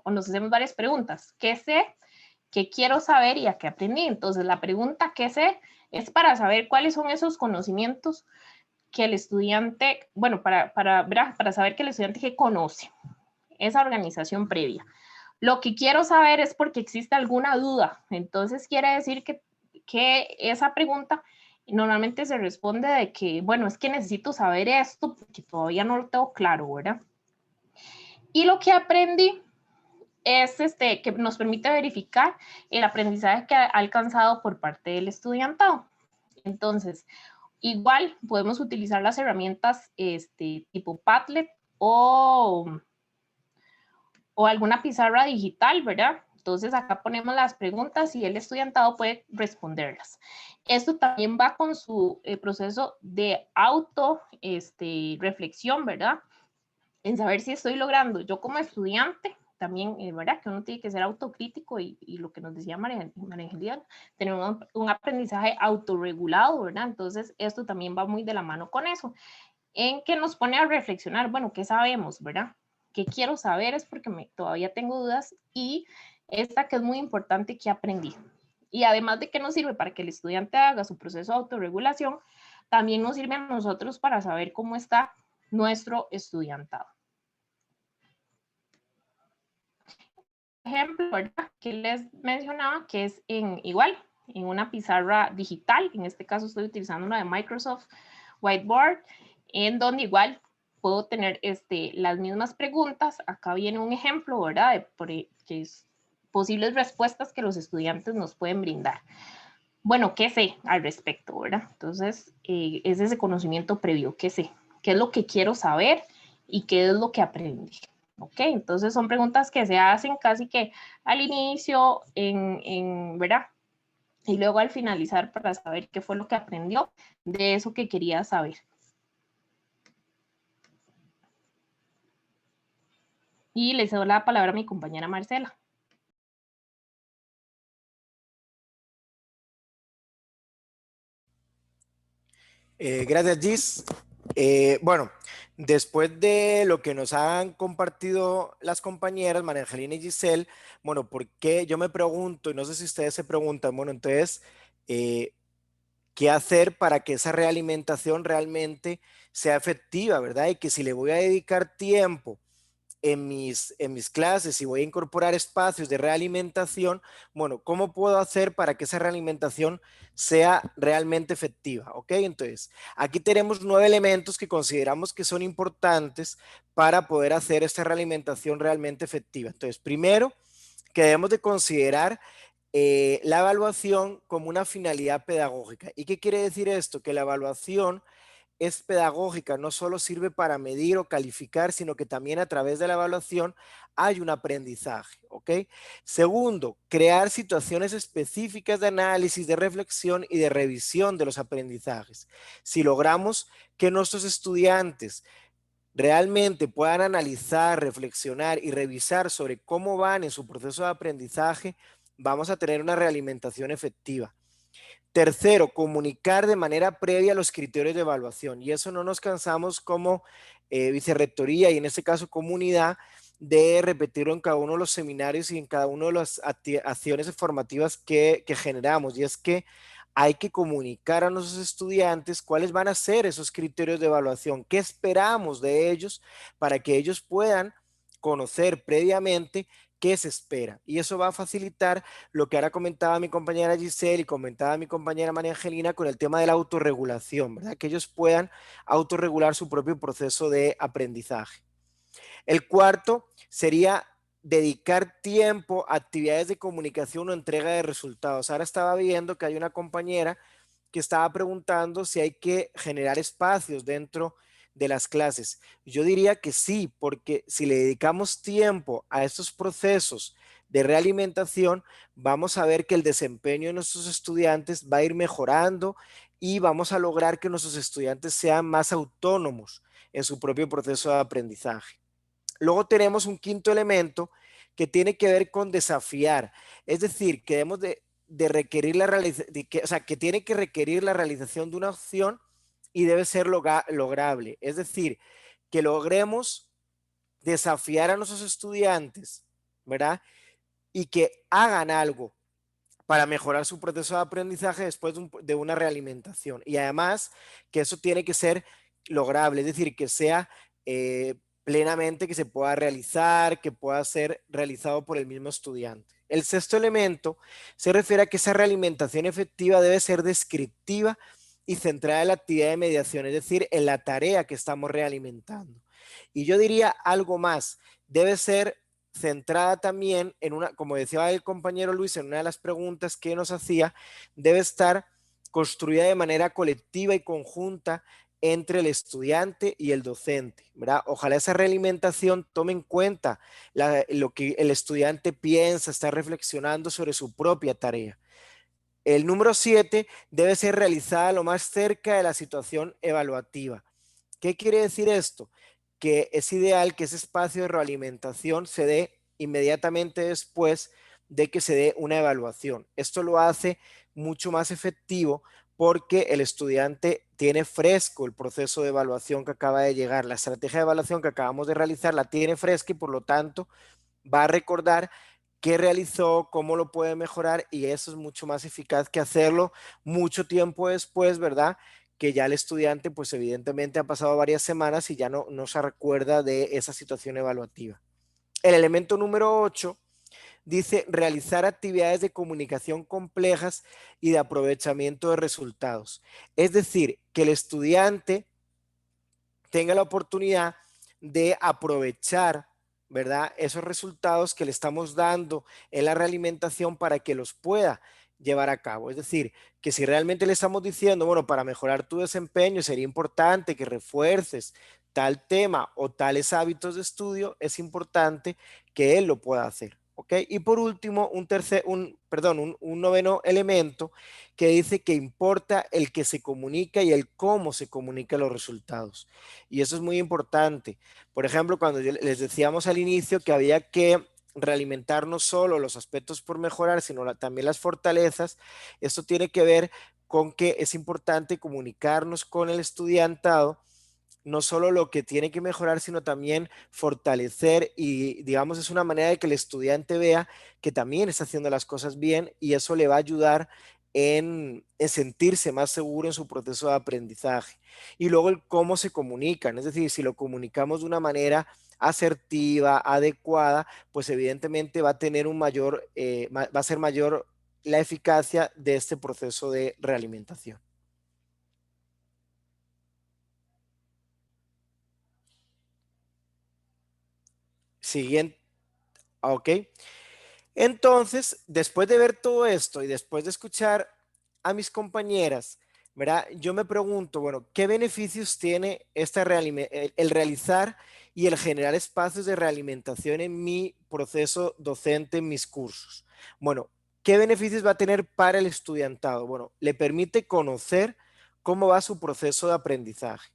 nos hacemos varias preguntas. ¿Qué sé? ¿Qué quiero saber? ¿Y a qué aprendí? Entonces, la pregunta ¿qué sé? Es para saber cuáles son esos conocimientos que el estudiante, para saber que el estudiante que conoce, esa organización previa. Lo que quiero saber es porque existe alguna duda. Entonces, quiere decir que esa pregunta normalmente se responde de que, bueno, es que necesito saber esto porque todavía no lo tengo claro, ¿verdad? Y lo que aprendí es que nos permite verificar el aprendizaje que ha alcanzado por parte del estudiantado. Entonces, igual podemos utilizar las herramientas tipo Padlet o alguna pizarra digital, ¿verdad? Entonces acá ponemos las preguntas y el estudiantado puede responderlas. Esto también va con su proceso de reflexión, ¿verdad? En saber si estoy logrando yo como estudiante, también, ¿verdad? Que uno tiene que ser autocrítico y lo que nos decía María Angelina, tener un aprendizaje autorregulado, ¿verdad? Entonces esto también va muy de la mano con eso, en que nos pone a reflexionar, bueno, ¿qué sabemos, verdad? ¿Qué quiero saber? Es porque todavía tengo dudas y esta que es muy importante que aprendí. Y además de que nos sirve para que el estudiante haga su proceso de autorregulación, también nos sirve a nosotros para saber cómo está nuestro estudiantado. Ejemplo, ¿verdad? Que les mencionaba que es igual, en una pizarra digital, en este caso estoy utilizando una de Microsoft Whiteboard, en donde igual puedo tener las mismas preguntas. Acá viene un ejemplo, ¿verdad? Que es posibles respuestas que los estudiantes nos pueden brindar. Bueno, ¿qué sé al respecto, verdad? Entonces, es ese conocimiento previo, ¿qué sé? ¿Qué es lo que quiero saber y qué es lo que aprendí? ¿Ok? Entonces, son preguntas que se hacen casi que al inicio, ¿verdad? Y luego al finalizar para saber qué fue lo que aprendió de eso que quería saber. Y le cedo la palabra a mi compañera Marcela. Gracias, Gis. Bueno, después de lo que nos han compartido las compañeras, María Angelina y Giselle, bueno, ¿por qué? Yo me pregunto, y no sé si ustedes se preguntan, bueno, entonces, ¿qué hacer para que esa realimentación realmente sea efectiva, verdad? Y que si le voy a dedicar tiempo en mis clases y voy a incorporar espacios de realimentación, bueno, ¿cómo puedo hacer para que esa realimentación sea realmente efectiva? ¿Ok? Entonces, aquí tenemos 9 elementos que consideramos que son importantes para poder hacer esta realimentación realmente efectiva. Entonces, primero, que debemos de considerar la evaluación como una finalidad pedagógica. ¿Y qué quiere decir esto? Que la evaluación es pedagógica, no solo sirve para medir o calificar, sino que también a través de la evaluación hay un aprendizaje, ¿ok? Segundo, crear situaciones específicas de análisis, de reflexión y de revisión de los aprendizajes. Si logramos que nuestros estudiantes realmente puedan analizar, reflexionar y revisar sobre cómo van en su proceso de aprendizaje, vamos a tener una realimentación efectiva. Tercero, comunicar de manera previa los criterios de evaluación. Y eso no nos cansamos como vicerrectoría y en este caso comunidad de repetirlo en cada uno de los seminarios y en cada una de las acciones formativas que generamos. Y es que hay que comunicar a nuestros estudiantes cuáles van a ser esos criterios de evaluación, qué esperamos de ellos para que ellos puedan conocer previamente qué se espera. Y eso va a facilitar lo que ahora comentaba mi compañera Giselle y comentaba mi compañera María Angelina con el tema de la autorregulación, ¿verdad? Que ellos puedan autorregular su propio proceso de aprendizaje. El cuarto sería dedicar tiempo a actividades de comunicación o entrega de resultados. Ahora estaba viendo que hay una compañera que estaba preguntando si hay que generar espacios dentro de las clases. Yo diría que sí, porque si le dedicamos tiempo a estos procesos de realimentación, vamos a ver que el desempeño de nuestros estudiantes va a ir mejorando y vamos a lograr que nuestros estudiantes sean más autónomos en su propio proceso de aprendizaje. Luego tenemos un quinto elemento que tiene que ver con desafiar, es decir, que debemos de requerir que tiene que requerir la realización de una acción y debe ser lograble, es decir, que logremos desafiar a nuestros estudiantes, ¿verdad? Y que hagan algo para mejorar su proceso de aprendizaje después de una realimentación. Y además que eso tiene que ser lograble, es decir, que sea plenamente que se pueda realizar, que pueda ser realizado por el mismo estudiante. El sexto elemento se refiere a que esa realimentación efectiva debe ser descriptiva y centrada en la actividad de mediación, es decir, en la tarea que estamos realimentando. Y yo diría algo más, debe ser centrada también en una, como decía el compañero Luis en una de las preguntas que nos hacía, debe estar construida de manera colectiva y conjunta entre el estudiante y el docente, ¿verdad? Ojalá esa realimentación tome en cuenta lo que el estudiante piensa, está reflexionando sobre su propia tarea. El número 7 debe ser realizada lo más cerca de la situación evaluativa. ¿Qué quiere decir esto? Que es ideal que ese espacio de realimentación se dé inmediatamente después de que se dé una evaluación. Esto lo hace mucho más efectivo porque el estudiante tiene fresco el proceso de evaluación que acaba de llegar. La estrategia de evaluación que acabamos de realizar la tiene fresca y por lo tanto va a recordar qué realizó, cómo lo puede mejorar y eso es mucho más eficaz que hacerlo mucho tiempo después, ¿verdad? Que ya el estudiante pues evidentemente ha pasado varias semanas y ya no se recuerda de esa situación evaluativa. El elemento número 8 dice realizar actividades de comunicación complejas y de aprovechamiento de resultados. Es decir, que el estudiante tenga la oportunidad de aprovechar, ¿verdad?, esos resultados que le estamos dando en la realimentación para que los pueda llevar a cabo. Es decir, que si realmente le estamos diciendo, bueno, para mejorar tu desempeño sería importante que refuerces tal tema o tales hábitos de estudio, es importante que él lo pueda hacer. ¿Ok? Y por último, un noveno elemento que dice que importa el que se comunica y el cómo se comunican los resultados. Y eso es muy importante. Por ejemplo, cuando les decíamos al inicio que había que realimentar no solo los aspectos por mejorar, sino también las fortalezas, esto tiene que ver con que es importante comunicarnos con el estudiantado no solo lo que tiene que mejorar, sino también fortalecer y digamos es una manera de que el estudiante vea que también está haciendo las cosas bien y eso le va a ayudar en sentirse más seguro en su proceso de aprendizaje. Y luego el cómo se comunican, es decir, si lo comunicamos de una manera asertiva, adecuada, pues evidentemente va a tener va a ser mayor la eficacia de este proceso de realimentación. Siguiente. Ok. Entonces, después de ver todo esto y después de escuchar a mis compañeras, ¿verdad? Yo me pregunto, bueno, ¿qué beneficios tiene el realizar y el generar espacios de realimentación en mi proceso docente, en mis cursos? Bueno, ¿qué beneficios va a tener para el estudiantado? Bueno, le permite conocer cómo va su proceso de aprendizaje.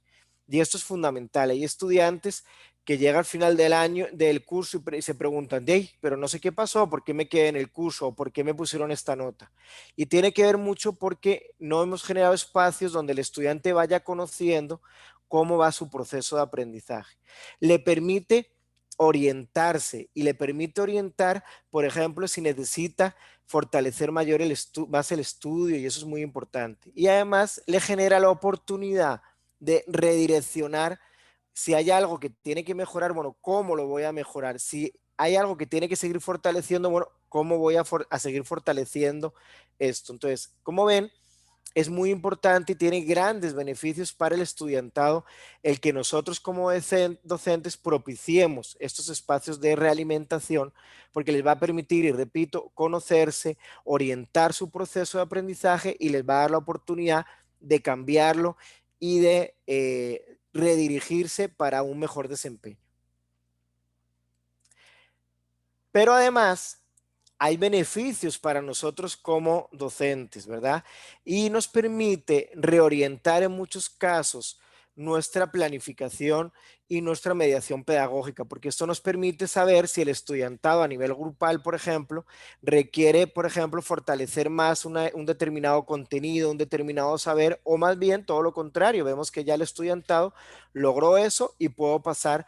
Y esto es fundamental. Hay estudiantes que llega al final del año, del curso y se preguntan, pero no sé qué pasó, por qué me quedé en el curso o por qué me pusieron esta nota. Y tiene que ver mucho porque no hemos generado espacios donde el estudiante vaya conociendo cómo va su proceso de aprendizaje. Le permite orientarse y le permite orientar, por ejemplo, si necesita fortalecer más el estudio y eso es muy importante. Y además le genera la oportunidad de redireccionar si hay algo que tiene que mejorar, bueno, ¿cómo lo voy a mejorar? Si hay algo que tiene que seguir fortaleciendo, bueno, ¿cómo voy a seguir fortaleciendo esto? Entonces, como ven, es muy importante y tiene grandes beneficios para el estudiantado el que nosotros como docentes propiciemos estos espacios de realimentación porque les va a permitir, y repito, conocerse, orientar su proceso de aprendizaje y les va a dar la oportunidad de cambiarlo y de redirigirse para un mejor desempeño. Pero además, hay beneficios para nosotros como docentes, ¿verdad? Y nos permite reorientar en muchos casos nuestra planificación y nuestra mediación pedagógica, porque esto nos permite saber si el estudiantado a nivel grupal, por ejemplo, requiere, por ejemplo, fortalecer más un determinado contenido, un determinado saber, o más bien todo lo contrario, vemos que ya el estudiantado logró eso y puedo pasar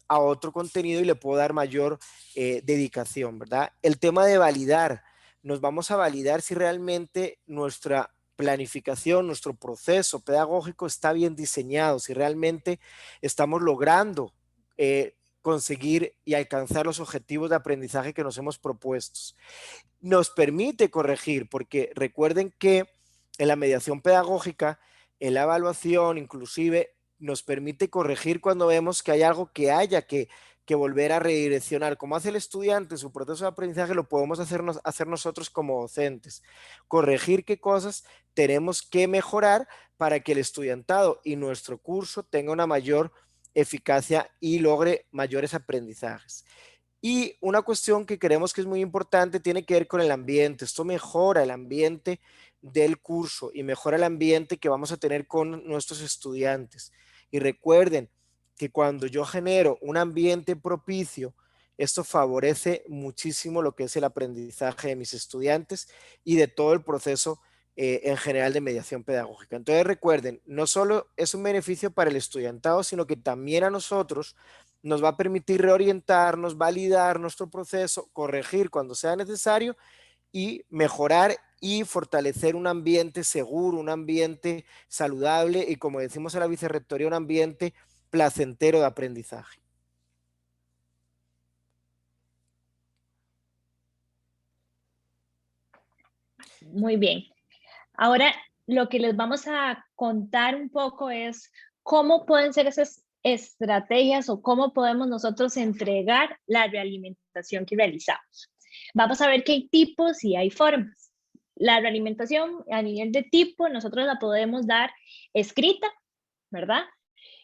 a otro contenido y le puedo dar mayor dedicación, ¿verdad? El tema de validar, nos vamos a validar si realmente nuestra planificación, nuestro proceso pedagógico está bien diseñado, si realmente estamos logrando conseguir y alcanzar los objetivos de aprendizaje que nos hemos propuesto. Nos permite corregir, porque recuerden que en la mediación pedagógica, en la evaluación, inclusive nos permite corregir cuando vemos que hay algo que haya que volver a redireccionar. Como hace el estudiante en su proceso de aprendizaje, lo podemos hacer nosotros como docentes. Corregir qué cosas tenemos que mejorar para que el estudiantado y nuestro curso tenga una mayor eficacia y logre mayores aprendizajes. Y una cuestión que creemos que es muy importante tiene que ver con el ambiente. Esto mejora el ambiente del curso y mejora el ambiente que vamos a tener con nuestros estudiantes. Y recuerden que cuando yo genero un ambiente propicio, esto favorece muchísimo lo que es el aprendizaje de mis estudiantes y de todo el proceso en general de mediación pedagógica. Entonces recuerden, no solo es un beneficio para el estudiantado, sino que también a nosotros nos va a permitir reorientarnos, validar nuestro proceso, corregir cuando sea necesario y mejorar y fortalecer un ambiente seguro, un ambiente saludable y, como decimos en la vicerrectoría, un ambiente placentero de aprendizaje. Muy bien. Ahora lo que les vamos a contar un poco es cómo pueden ser esas estrategias o cómo podemos nosotros entregar la realimentación que realizamos. Vamos a ver que hay tipos y hay formas. La realimentación a nivel de tipo nosotros la podemos dar escrita, ¿verdad?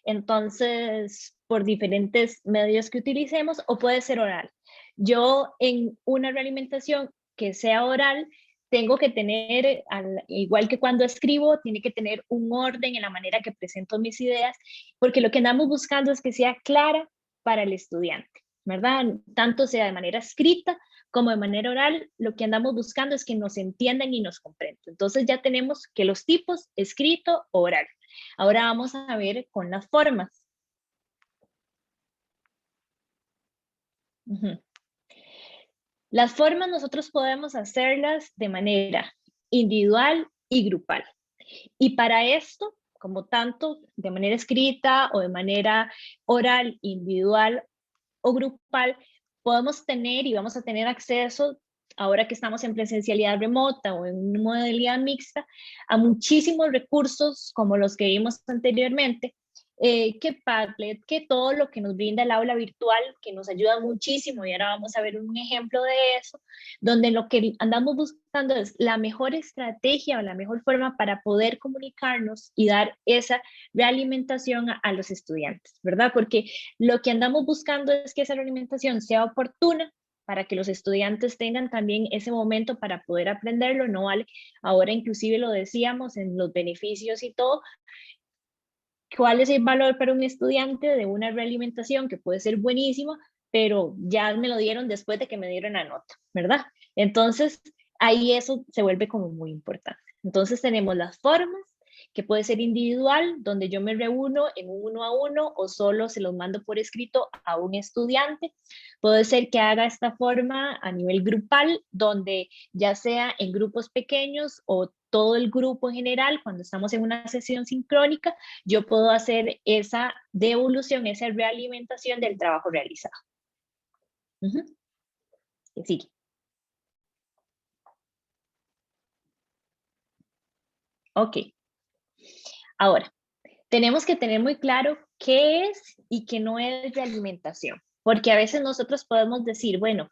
Entonces, por diferentes medios que utilicemos, o puede ser oral. Yo en una realimentación que sea oral, tengo que tener, igual que cuando escribo, tiene que tener un orden en la manera que presento mis ideas, porque lo que andamos buscando es que sea clara para el estudiante, ¿verdad? Tanto sea de manera escrita como de manera oral, lo que andamos buscando es que nos entiendan y nos comprendan. Entonces ya tenemos que los tipos, escrito, oral. Ahora vamos a ver con las formas. Las formas nosotros podemos hacerlas de manera individual y grupal. Y para esto, como tanto de manera escrita o de manera oral, individual o grupal, podemos tener y vamos a tener acceso, ahora que estamos en presencialidad remota o en una modalidad mixta, a muchísimos recursos como los que vimos anteriormente, que Padlet, que todo lo que nos brinda el aula virtual, que nos ayuda muchísimo, y ahora vamos a ver un ejemplo de eso, donde lo que andamos buscando es la mejor estrategia o la mejor forma para poder comunicarnos y dar esa realimentación a los estudiantes, ¿verdad? Porque lo que andamos buscando es que esa realimentación sea oportuna para que los estudiantes tengan también ese momento para poder aprenderlo, no vale, ahora inclusive lo decíamos en los beneficios y todo, ¿cuál es el valor para un estudiante de una realimentación que puede ser buenísimo, pero ya me lo dieron después de que me dieron la nota, ¿verdad? Entonces, ahí eso se vuelve como muy importante. Entonces, tenemos las formas, que puede ser individual, donde yo me reúno en un 1 a 1 o solo se los mando por escrito a un estudiante. Puede ser que haga esta forma a nivel grupal, donde ya sea en grupos pequeños o todo el grupo en general, cuando estamos en una sesión sincrónica, yo puedo hacer esa devolución, esa realimentación del trabajo realizado. Sí. Ok. Ahora, tenemos que tener muy claro qué es y qué no es realimentación, porque a veces nosotros podemos decir, bueno,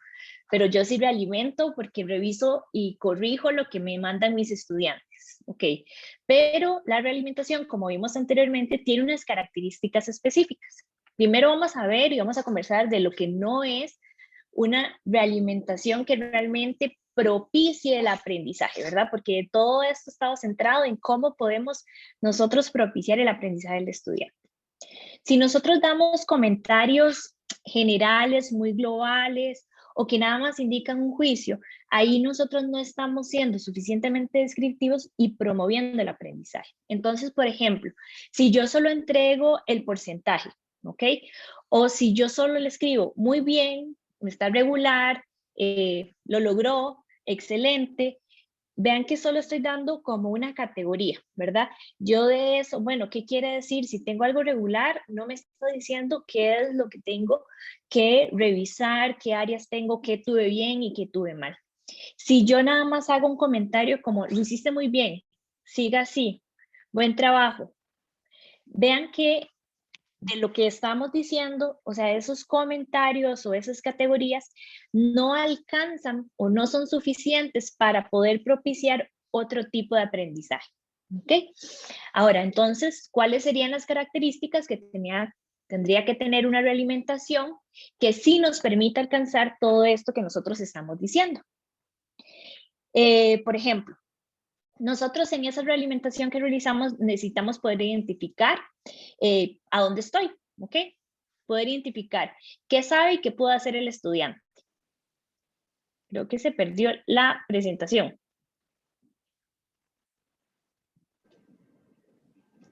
pero yo sí realimento porque reviso y corrijo lo que me mandan mis estudiantes, ok, pero la realimentación, como vimos anteriormente, tiene unas características específicas. Primero vamos a ver y vamos a conversar de lo que no es una realimentación que realmente propicie el aprendizaje, ¿verdad? Porque todo esto estaba centrado en cómo podemos nosotros propiciar el aprendizaje del estudiante. Si nosotros damos comentarios generales, muy globales, o que nada más indican un juicio, ahí nosotros no estamos siendo suficientemente descriptivos y promoviendo el aprendizaje. Entonces, por ejemplo, si yo solo entrego el porcentaje, ¿ok? O si yo solo le escribo muy bien, está regular, lo logró, excelente, vean que solo estoy dando como una categoría, ¿verdad? Yo de eso, bueno, ¿qué quiere decir? Si tengo algo regular, no me está diciendo qué es lo que tengo que revisar, qué áreas tengo, qué tuve bien y qué tuve mal. Si yo nada más hago un comentario como, lo hiciste muy bien, siga así, buen trabajo. Vean que de lo que estamos diciendo, o sea, esos comentarios o esas categorías no alcanzan o no son suficientes para poder propiciar otro tipo de aprendizaje. ¿Ok? Ahora, entonces, ¿cuáles serían las características que tendría que tener una realimentación que sí nos permita alcanzar todo esto que nosotros estamos diciendo? Por ejemplo, nosotros en esa realimentación que realizamos necesitamos poder identificar a dónde estoy, ¿ok? Poder identificar qué sabe y qué puede hacer el estudiante. Creo que se perdió la presentación.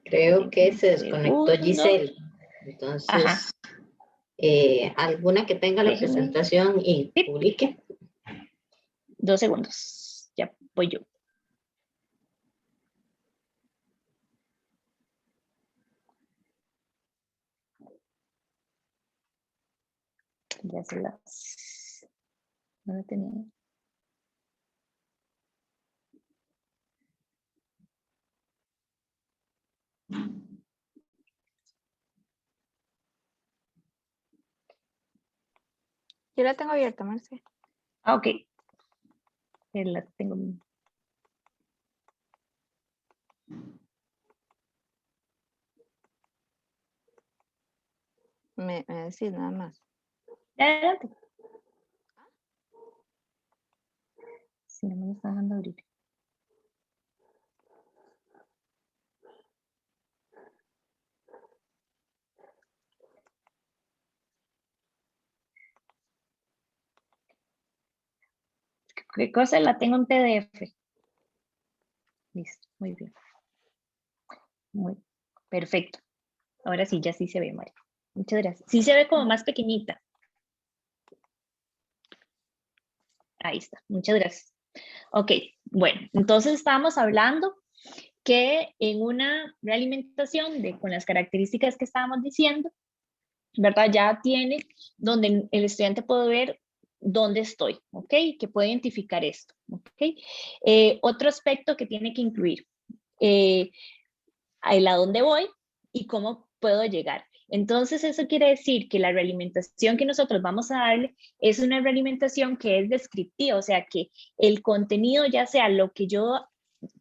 Creo que se desconectó Giselle. Entonces, alguna que tenga la presentación y publique. 2 segundos, ya voy yo. Ya se las... No la tenía. Yo la tengo abierta, Marce. Ah, ok. La tengo. Me decís nada más. Adelante. Si no me lo está dejando abrir. ¿Qué cosa? La tengo en PDF. Listo, muy bien. Muy perfecto. Ahora sí, ya sí se ve, María. Muchas gracias. Sí se ve como más pequeñita. Ahí está, muchas gracias. Ok, bueno, entonces estábamos hablando que en una realimentación con las características que estábamos diciendo, ¿verdad? Ya tiene donde el estudiante puede ver dónde estoy, ¿ok? Que puede identificar esto, ¿ok? Otro aspecto que tiene que incluir, a dónde voy y cómo puedo llegar. Entonces, eso quiere decir que la realimentación que nosotros vamos a darle es una realimentación que es descriptiva, o sea, que el contenido, ya sea lo que yo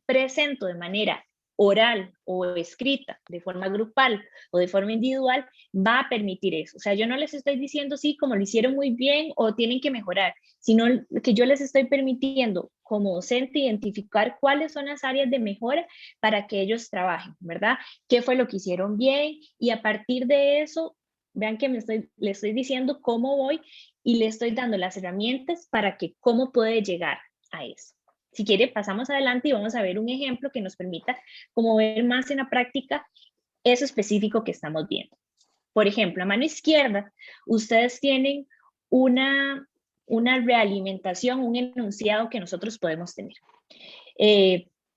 presento de manera oral o escrita, de forma grupal o de forma individual, va a permitir eso. O sea, yo no les estoy diciendo, sí, como lo hicieron muy bien o tienen que mejorar, sino que yo les estoy permitiendo como docente identificar cuáles son las áreas de mejora para que ellos trabajen, ¿verdad? ¿Qué fue lo que hicieron bien? Y a partir de eso, vean que le estoy diciendo cómo voy y le estoy dando las herramientas para que cómo puede llegar a eso. Si quiere, pasamos adelante y vamos a ver un ejemplo que nos permita como ver más en la práctica eso específico que estamos viendo. Por ejemplo, a mano izquierda, ustedes tienen una realimentación, un enunciado que nosotros podemos tener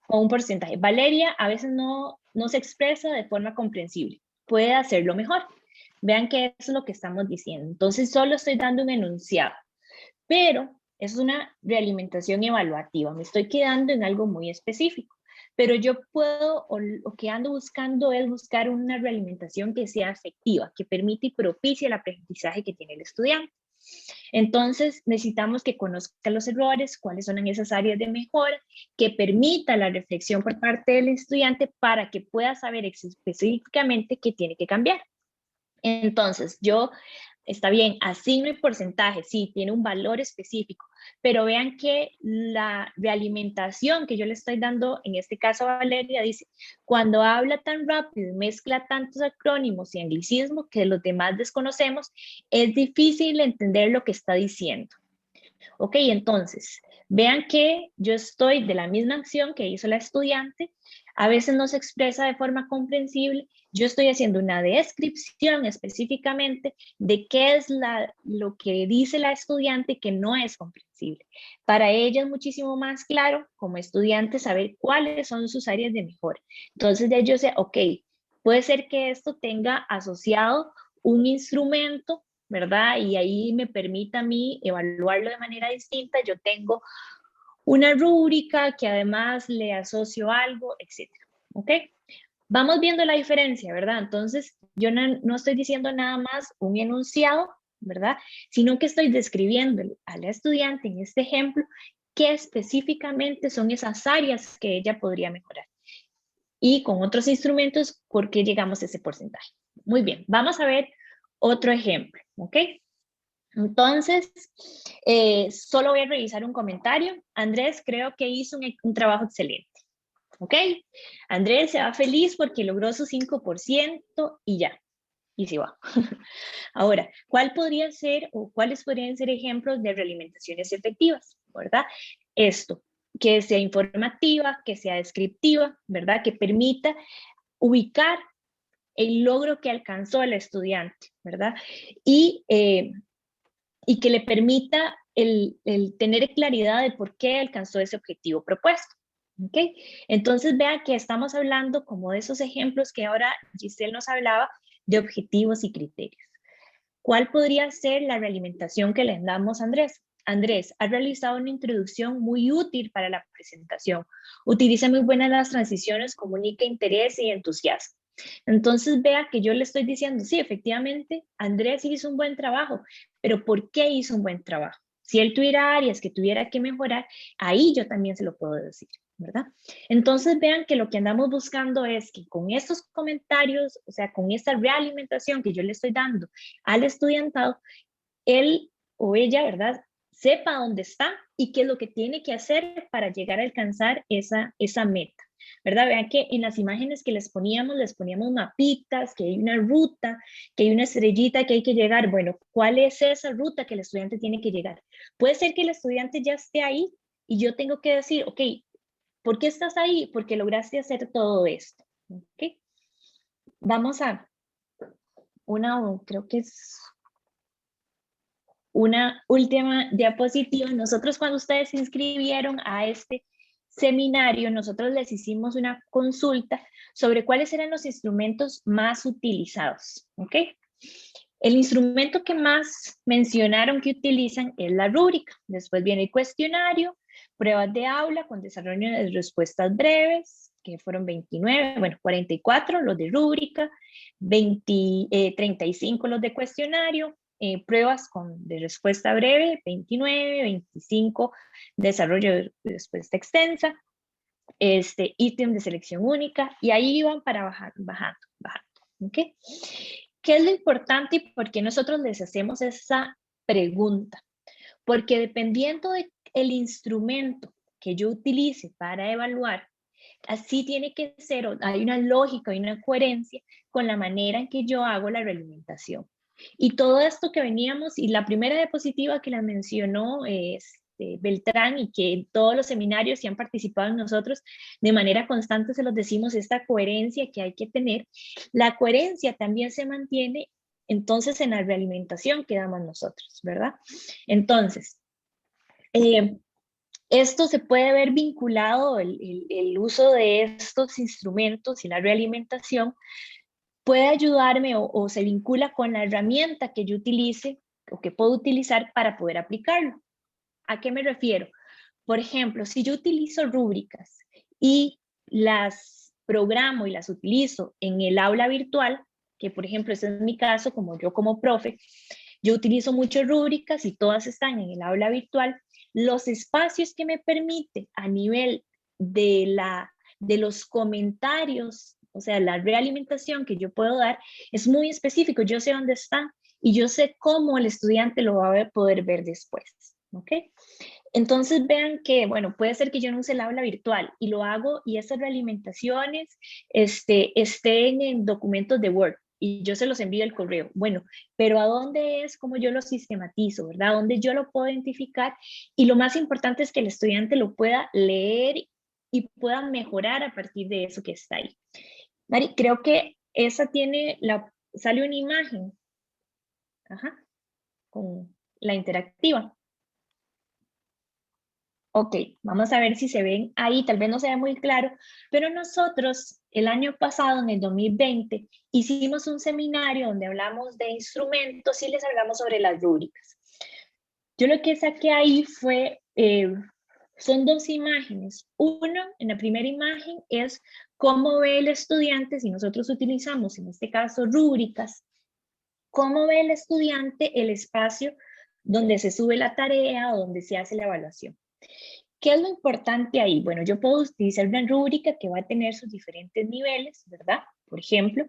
con un porcentaje. Valeria a veces no se expresa de forma comprensible. Puede hacerlo mejor. Vean que eso es lo que estamos diciendo. Entonces, solo estoy dando un enunciado. Pero es una realimentación evaluativa, me estoy quedando en algo muy específico, pero yo puedo, o lo que ando buscando es buscar una realimentación que sea efectiva, que permite y propicie el aprendizaje que tiene el estudiante. Entonces, necesitamos que conozca los errores, cuáles son esas áreas de mejora, que permita la reflexión por parte del estudiante para que pueda saber específicamente qué tiene que cambiar. Entonces, yo está bien, asigno el porcentaje, sí, tiene un valor específico, pero vean que la realimentación que yo le estoy dando, en este caso a Valeria, dice, cuando habla tan rápido y mezcla tantos acrónimos y anglicismos que los demás desconocemos, es difícil entender lo que está diciendo. Ok, entonces, vean que yo estoy de la misma acción que hizo la estudiante, a veces no se expresa de forma comprensible, yo estoy haciendo una descripción específicamente de qué es lo que dice la estudiante que no es comprensible. Para ella es muchísimo más claro, como estudiante, saber cuáles son sus áreas de mejora. Entonces, ya yo sé, ok, puede ser que esto tenga asociado un instrumento, ¿verdad? Y ahí me permite a mí evaluarlo de manera distinta. Yo tengo una rúbrica que además le asocio algo, etcétera. ¿Ok? Vamos viendo la diferencia, ¿verdad? Entonces, yo no estoy diciendo nada más un enunciado, ¿verdad? Sino que estoy describiendo a la estudiante en este ejemplo qué específicamente son esas áreas que ella podría mejorar. Y con otros instrumentos, ¿por qué llegamos a ese porcentaje? Muy bien, vamos a ver otro ejemplo, ¿ok? Entonces, solo voy a revisar un comentario. Andrés, creo que hizo un trabajo excelente. ¿Ok? Andrés se va feliz porque logró su 5% y ya. Y se va. Ahora, ¿cuál podría ser o cuáles podrían ser ejemplos de realimentaciones efectivas? ¿Verdad? Esto, que sea informativa, que sea descriptiva, ¿verdad? Que permita ubicar el logro que alcanzó el estudiante, ¿verdad? Y que le permita el tener claridad de por qué alcanzó ese objetivo propuesto. ¿Ok? Entonces vea que estamos hablando como de esos ejemplos que ahora Giselle nos hablaba de objetivos y criterios. ¿Cuál podría ser la realimentación que le damos a Andrés? Andrés, ha realizado una introducción muy útil para la presentación. Utiliza muy buenas las transiciones, comunica interés y entusiasmo. Entonces vea que yo le estoy diciendo, sí, efectivamente, Andrés hizo un buen trabajo, pero ¿por qué hizo un buen trabajo? Si él tuviera áreas que tuviera que mejorar, ahí yo también se lo puedo decir, ¿verdad? Entonces vean que lo que andamos buscando es que con estos comentarios, o sea, con esta realimentación que yo le estoy dando al estudiantado, él o ella, ¿verdad? Sepa dónde está y qué es lo que tiene que hacer para llegar a alcanzar esa meta, ¿verdad? Vean que en las imágenes que les poníamos mapitas, que hay una ruta, que hay una estrellita que hay que llegar. Bueno, ¿cuál es esa ruta que el estudiante tiene que llegar? Puede ser que el estudiante ya esté ahí y yo tengo que decir, ok, ¿por qué estás ahí? Porque lograste hacer todo esto, ¿ok? Vamos a creo que es una última diapositiva. Nosotros cuando ustedes se inscribieron a este seminario, nosotros les hicimos una consulta sobre cuáles eran los instrumentos más utilizados, ¿ok? El instrumento que más mencionaron que utilizan es la rúbrica. Después viene el cuestionario, pruebas de aula con desarrollo de respuestas breves, que fueron 29, bueno, 44 los de rúbrica, 35 los de cuestionario, pruebas de respuesta breve, 29, 25 desarrollo de respuesta extensa, ítem de selección única, y ahí iban para bajando, ¿ok? ¿Qué es lo importante y por qué nosotros les hacemos esa pregunta? Porque dependiendo del instrumento que yo utilice para evaluar, así tiene que ser, hay una lógica y una coherencia con la manera en que yo hago la realimentación. Y todo esto que veníamos, y la primera diapositiva que la mencionó Beltrán, y que en todos los seminarios que han participado en nosotros, de manera constante se los decimos, esta coherencia que hay que tener. La coherencia también se mantiene entonces en la realimentación que damos nosotros, ¿verdad? Entonces, esto se puede ver vinculado, el uso de estos instrumentos y la realimentación puede ayudarme o se vincula con la herramienta que yo utilice o que puedo utilizar para poder aplicarlo. ¿A qué me refiero? Por ejemplo, si yo utilizo rúbricas y las programo y las utilizo en el aula virtual, que por ejemplo ese es mi caso, como yo como profe, yo utilizo muchas rúbricas y todas están en el aula virtual, los espacios que me permite a nivel de los comentarios, o sea, la realimentación que yo puedo dar es muy específico, yo sé dónde está y yo sé cómo el estudiante lo va a poder ver después, ¿ok? Entonces vean que, bueno, puede ser que yo no use el aula virtual y lo hago y esas realimentaciones estén en documentos de Word y yo se los envío al correo. Bueno, pero ¿a dónde es cómo yo lo sistematizo, verdad? ¿A dónde yo lo puedo identificar? Y lo más importante es que el estudiante lo pueda leer y pueda mejorar a partir de eso que está ahí. Mari, creo que esa sale una imagen, ajá, con la interactiva. Ok, vamos a ver si se ven ahí, tal vez no se ve muy claro, pero nosotros el año pasado, en el 2020, hicimos un seminario donde hablamos de instrumentos y les hablamos sobre las rúbricas. Yo lo que saqué ahí fue, son dos imágenes. Uno, en la primera imagen, es cómo ve el estudiante, si nosotros utilizamos en este caso rúbricas, cómo ve el estudiante el espacio donde se sube la tarea o donde se hace la evaluación. ¿Qué es lo importante ahí? Bueno, yo puedo utilizar una rúbrica que va a tener sus diferentes niveles, ¿verdad? Por ejemplo,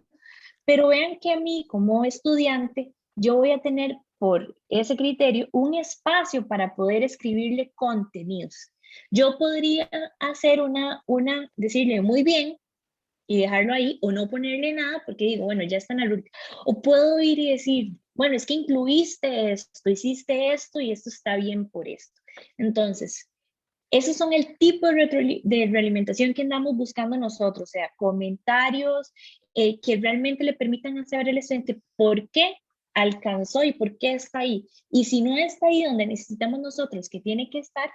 pero vean que a mí como estudiante, yo voy a tener por ese criterio un espacio para poder escribirle contenidos. Yo podría hacer decirle muy bien y dejarlo ahí o no ponerle nada porque digo, bueno, ya está en la rúbrica. O puedo ir y decir, bueno, es que incluiste esto, hiciste esto y esto está bien por esto. Entonces, esos son el tipo de realimentación que andamos buscando nosotros, o sea, comentarios que realmente le permitan saber al estudiante por qué alcanzó y por qué está ahí. Y si no está ahí donde necesitamos nosotros que tiene que estar,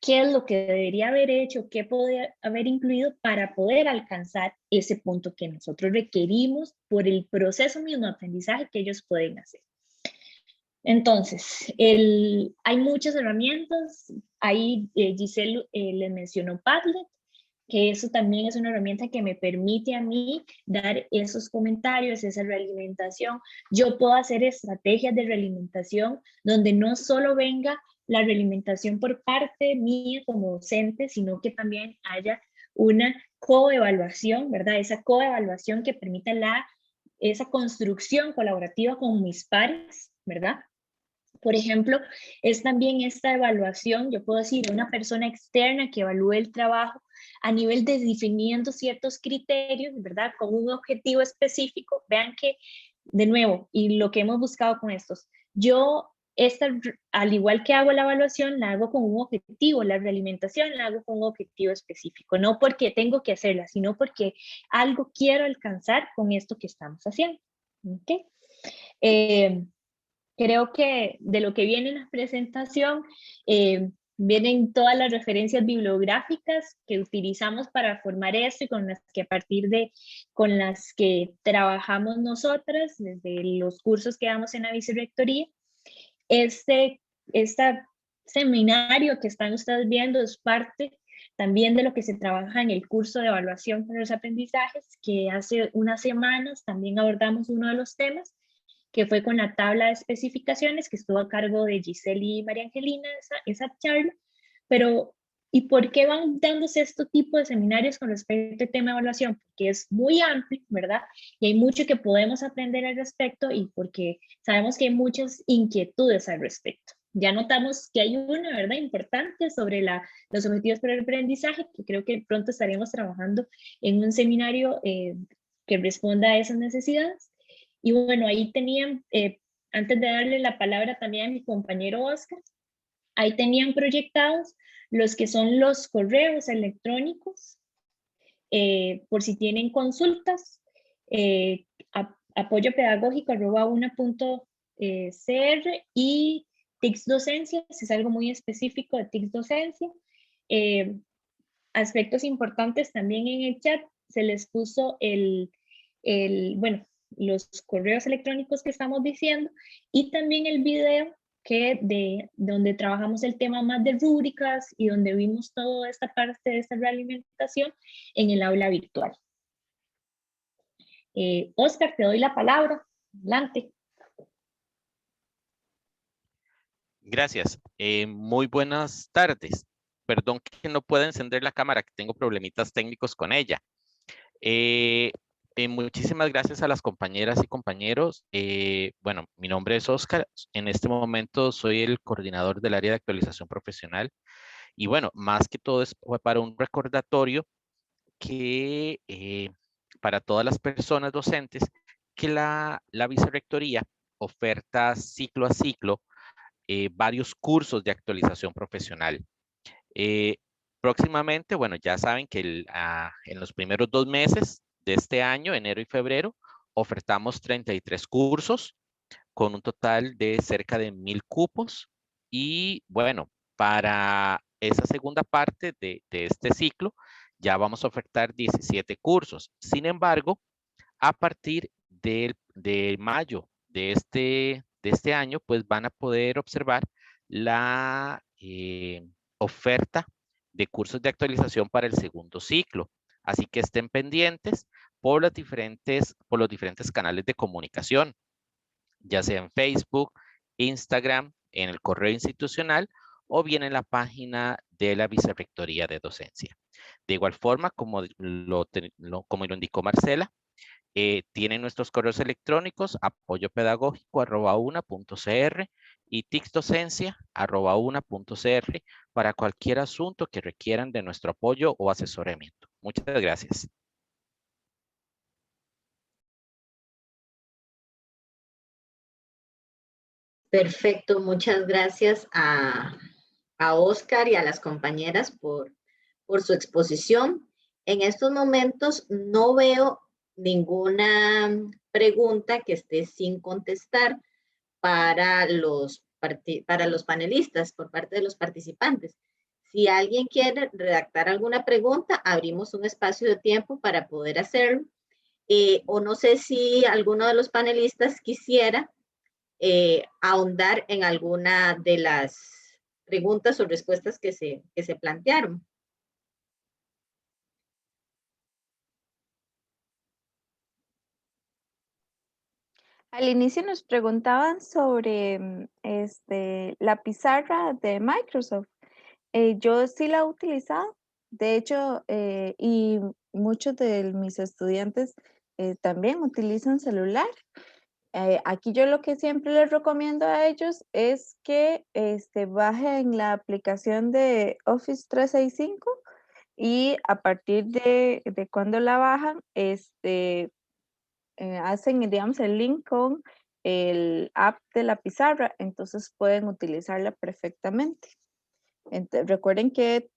qué es lo que debería haber hecho, qué podría haber incluido para poder alcanzar ese punto que nosotros requerimos por el proceso mismo de aprendizaje que ellos pueden hacer. Entonces, hay muchas herramientas. Ahí Giselle les mencionó Padlet, que eso también es una herramienta que me permite a mí dar esos comentarios, esa realimentación. Yo puedo hacer estrategias de realimentación donde no solo venga la realimentación por parte mía como docente, sino que también haya una coevaluación, ¿verdad? Esa coevaluación que permita esa construcción colaborativa con mis pares, ¿verdad? Por ejemplo, es también esta evaluación, yo puedo decir, una persona externa que evalúe el trabajo a nivel de definiendo ciertos criterios, ¿verdad? Con un objetivo específico. Vean que, de nuevo, y lo que hemos buscado con estos, al igual que hago la evaluación, la hago con un objetivo, la realimentación la hago con un objetivo específico, no porque tengo que hacerla, sino porque algo quiero alcanzar con esto que estamos haciendo. ¿Okay? Creo que de lo que viene en la presentación vienen todas las referencias bibliográficas que utilizamos para formar esto y con las que trabajamos nosotras desde los cursos que damos en la vicerrectoría. Este seminario que están ustedes viendo es parte también de lo que se trabaja en el curso de evaluación para los aprendizajes, que hace unas semanas también abordamos uno de los temas, que fue con la tabla de especificaciones, que estuvo a cargo de Giselle y María Angelina esa charla. Pero, ¿y por qué van dándose este tipo de seminarios con respecto al tema de evaluación? Porque es muy amplio, ¿verdad? Y hay mucho que podemos aprender al respecto y porque sabemos que hay muchas inquietudes al respecto. Ya notamos que hay una, ¿verdad?, importante sobre los objetivos para el aprendizaje, que creo que pronto estaremos trabajando en un seminario que responda a esas necesidades. Y bueno, ahí tenían, antes de darle la palabra también a mi compañero Oscar, ahí tenían proyectados los que son los correos electrónicos, por si tienen consultas, apoyopedagógico@una.cr y TICS Docencia, si es algo muy específico de TICS Docencia. Aspectos importantes también en el chat, se les puso bueno, los correos electrónicos que estamos diciendo y también el video donde trabajamos el tema más de rúbricas y donde vimos toda esta parte de esta realimentación en el aula virtual. Oscar, te doy la palabra. Adelante. Gracias. Muy buenas tardes. Perdón que no pueda encender la cámara, que tengo problemitas técnicos con ella. Muchísimas gracias a las compañeras y compañeros. Bueno, mi nombre es Oscar. En este momento soy el coordinador del área de actualización profesional. Y bueno, más que todo es para un recordatorio que para todas las personas docentes que la vicerrectoría oferta ciclo a ciclo varios cursos de actualización profesional. Eh, Próximamente, bueno, ya saben que en los primeros 2 meses de este año, enero y febrero, ofertamos 33 cursos con un total de cerca de 1000 cupos. Y bueno, para esa segunda parte de este ciclo, ya vamos a ofertar 17 cursos. Sin embargo, a partir de mayo de este año, pues van a poder observar la oferta de cursos de actualización para el segundo ciclo. Así que estén pendientes por los diferentes canales de comunicación, ya sea en Facebook, Instagram, en el correo institucional o bien en la página de la Vicerrectoría de Docencia. De igual forma, como como lo indicó Marcela, tienen nuestros correos electrónicos apoyopedagógico@una.cr y ticdocencia@una.cr para cualquier asunto que requieran de nuestro apoyo o asesoramiento. Muchas gracias. Perfecto, muchas gracias a Oscar y a las compañeras por su exposición. En estos momentos no veo ninguna pregunta que esté sin contestar para los panelistas por parte de los participantes. Si alguien quiere redactar alguna pregunta, abrimos un espacio de tiempo para poder hacerlo. O no sé si alguno de los panelistas quisiera ahondar en alguna de las preguntas o respuestas que se plantearon. Al inicio nos preguntaban sobre la pizarra de Microsoft. Yo sí la he utilizado, de hecho, y muchos de mis estudiantes también utilizan celular. Aquí yo lo que siempre les recomiendo a ellos es que bajen la aplicación de Office 365 y a partir de cuando la bajan, hacen, digamos, el link con el app de la pizarra, entonces pueden utilizarla perfectamente. Recuerden que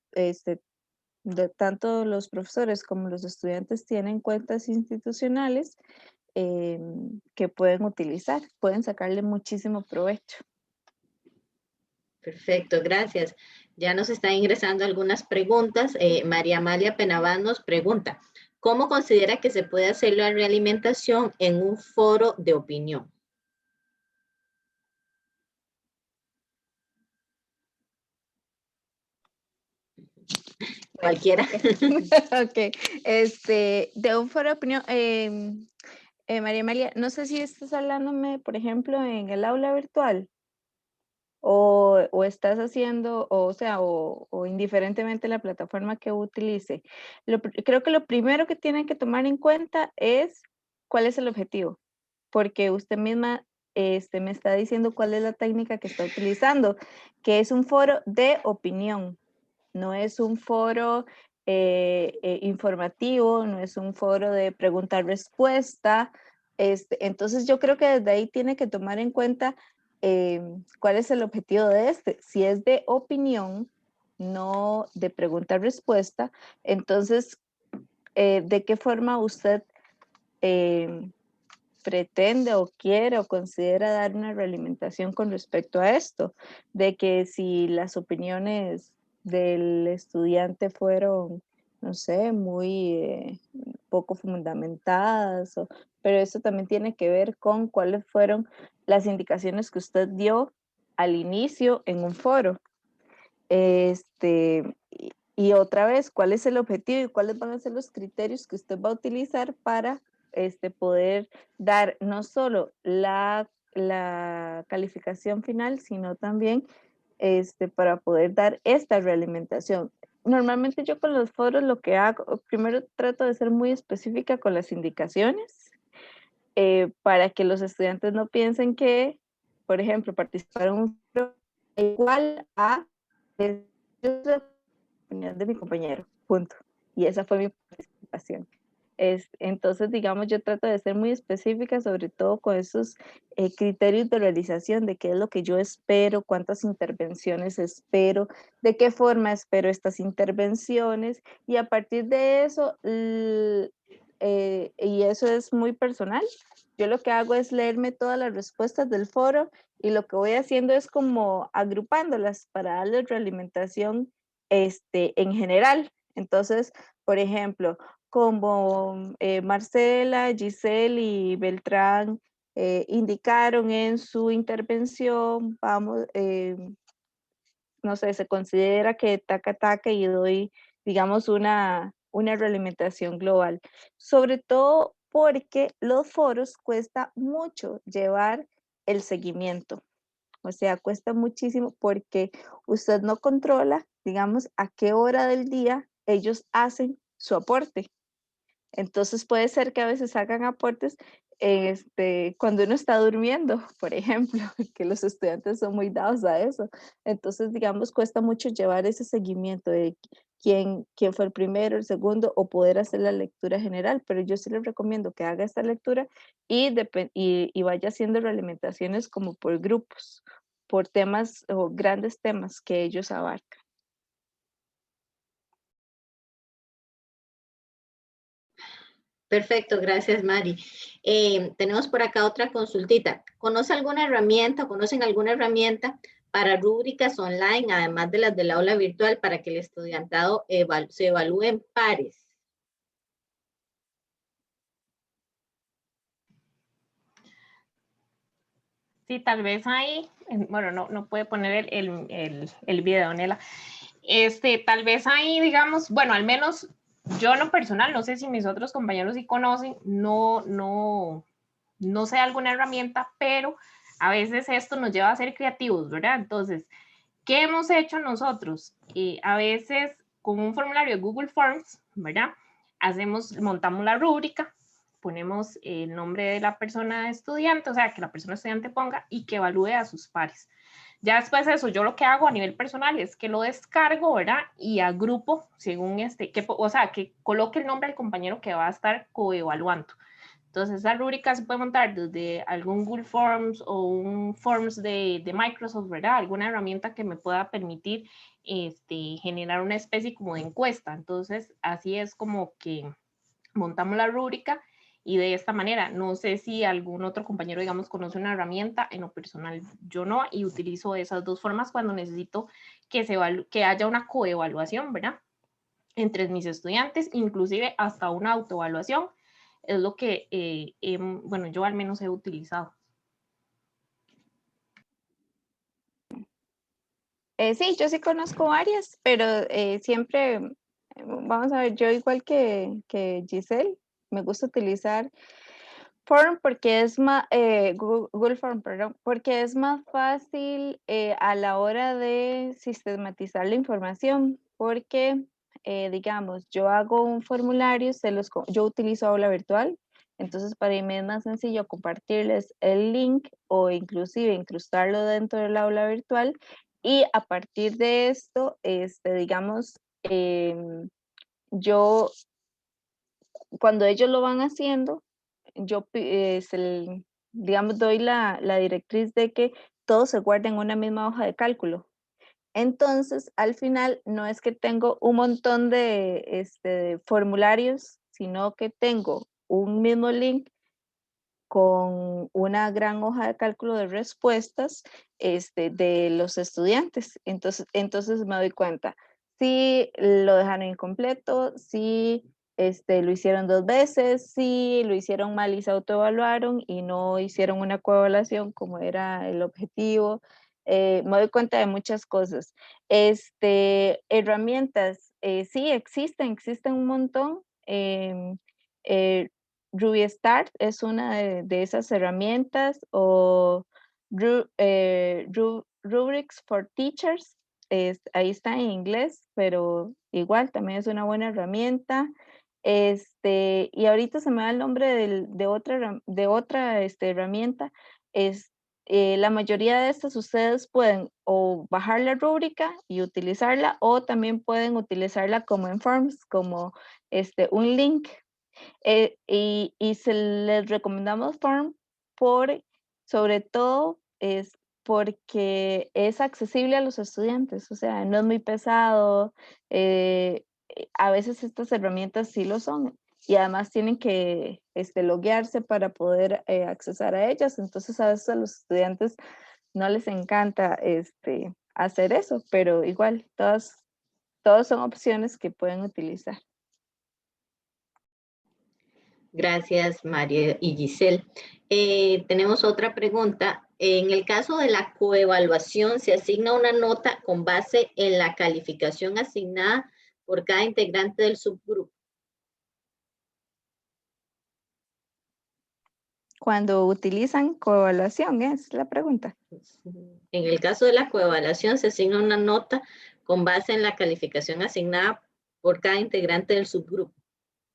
tanto los profesores como los estudiantes tienen cuentas institucionales que pueden utilizar, pueden sacarle muchísimo provecho. Perfecto, gracias. Ya nos están ingresando algunas preguntas. María Amalia Penabán nos pregunta, ¿cómo considera que se puede hacer la realimentación en un foro de opinión? Cualquiera. Ok, de un foro de opinión, María Amalia, no sé si estás hablándome, por ejemplo, en el aula virtual o estás haciendo, o indiferentemente la plataforma que utilice. Creo que lo primero que tienen que tomar en cuenta es cuál es el objetivo, porque usted misma me está diciendo cuál es la técnica que está utilizando, que es un foro de opinión, no es un foro informativo, no es un foro de pregunta-respuesta. Entonces yo creo que desde ahí tiene que tomar en cuenta cuál es el objetivo de este. Si es de opinión, no de pregunta-respuesta, entonces, ¿de qué forma usted pretende o quiere o considera dar una realimentación con respecto a esto? De que si las opiniones del estudiante fueron, no sé, muy poco fundamentadas, pero eso también tiene que ver con cuáles fueron las indicaciones que usted dio al inicio en un foro. Y otra vez, ¿cuál es el objetivo y cuáles van a ser los criterios que usted va a utilizar para poder dar no solo la calificación final, sino también para poder dar esta realimentación? normalmente yo con los foros lo que hago, primero trato de ser muy específica con las indicaciones, para que los estudiantes no piensen que, por ejemplo, participar en un foro es igual a la opinión de mi compañero, punto. Y esa fue mi participación. Entonces, digamos, yo trato de ser muy específica, sobre todo con esos criterios de realización, de qué es lo que yo espero, cuántas intervenciones espero, de qué forma espero estas intervenciones, y a partir de eso, y eso es muy personal, yo lo que hago es leerme todas las respuestas del foro y lo que voy haciendo es como agrupándolas para darle realimentación en general. Entonces, por ejemplo, como Marcela, Giselle y Beltrán indicaron en su intervención, vamos, no sé, se considera que taca y doy, digamos, una realimentación global. Sobre todo porque los foros cuesta mucho llevar el seguimiento. O sea, cuesta muchísimo porque usted no controla, digamos, a qué hora del día ellos hacen su aporte. Entonces puede ser que a veces hagan aportes cuando uno está durmiendo, por ejemplo, que los estudiantes son muy dados a eso. Entonces, digamos, cuesta mucho llevar ese seguimiento de quién fue el primero, el segundo, o poder hacer la lectura general, pero yo sí les recomiendo que haga esta lectura y vaya haciendo realimentaciones como por grupos, por temas o grandes temas que ellos abarcan. Perfecto, gracias Mari. Tenemos por acá otra consultita. ¿Conocen alguna herramienta para rúbricas online, además de las del aula virtual, para que el estudiantado se evalúe en pares? Sí, tal vez ahí, bueno, no puede poner el video, Nela. Tal vez ahí, digamos, bueno, al menos yo en lo personal, no sé si mis otros compañeros sí conocen, no sé alguna herramienta, pero a veces esto nos lleva a ser creativos, ¿verdad? Entonces, ¿qué hemos hecho nosotros? A veces con un formulario de Google Forms, ¿verdad? Montamos la rúbrica, ponemos el nombre de la persona estudiante, o sea, que la persona estudiante ponga y que evalúe a sus pares. Ya después de eso, yo lo que hago a nivel personal es que lo descargo, ¿verdad? Y agrupo según o sea, que coloque el nombre del compañero que va a estar coevaluando. Entonces, esa rúbrica se puede montar desde algún Google Forms o un Forms de Microsoft, ¿verdad? Alguna herramienta que me pueda permitir generar una especie como de encuesta. Entonces, así es como que montamos la rúbrica y de esta manera, no sé si algún otro compañero, digamos, conoce una herramienta, en lo personal yo no, y utilizo esas dos formas cuando necesito que haya una coevaluación, ¿verdad? Entre mis estudiantes, inclusive hasta una autoevaluación, es lo que, bueno, yo al menos he utilizado. Sí, yo sí conozco varias, pero siempre, vamos a ver, yo igual que Giselle, me gusta utilizar Form porque es más, Google Form, perdón, porque es más fácil a la hora de sistematizar la información, porque, digamos, yo hago un formulario, yo utilizo aula virtual, entonces para mí es más sencillo compartirles el link o inclusive incrustarlo dentro del aula virtual y a partir de esto, digamos, yo, cuando ellos lo van haciendo, yo, digamos, doy la directriz de que todo se guarde en una misma hoja de cálculo. Entonces, al final, no es que tengo un montón de formularios, sino que tengo un mismo link con una gran hoja de cálculo de respuestas de los estudiantes. Entonces me doy cuenta si lo dejaron incompleto, si lo hicieron 2 veces, si lo hicieron mal y se autoevaluaron y no hicieron una coevaluación como era el objetivo. Me doy cuenta de muchas cosas. Herramientas, sí existen un montón. Ruby Start es una de esas herramientas o Rubrics for Teachers ahí está en inglés, pero igual también es una buena herramienta. Y ahorita se me da el nombre de otra herramienta. La mayoría de estas ustedes pueden o bajar la rúbrica y utilizarla, o también pueden utilizarla como en Forms, como un link. Y se les recomendamos Form sobre todo es porque es accesible a los estudiantes, o sea, no es muy pesado. A veces estas herramientas sí lo son, y además tienen que loguearse para poder accesar a ellas. Entonces a veces a los estudiantes no les encanta hacer eso, pero igual todas son opciones que pueden utilizar. Gracias, María y Giselle. Tenemos otra pregunta. En el caso de la coevaluación, se asigna una nota con base en la calificación asignada por cada integrante del subgrupo. Cuando utilizan coevaluación, es la pregunta. En el caso de la coevaluación, se asigna una nota con base en la calificación asignada por cada integrante del subgrupo.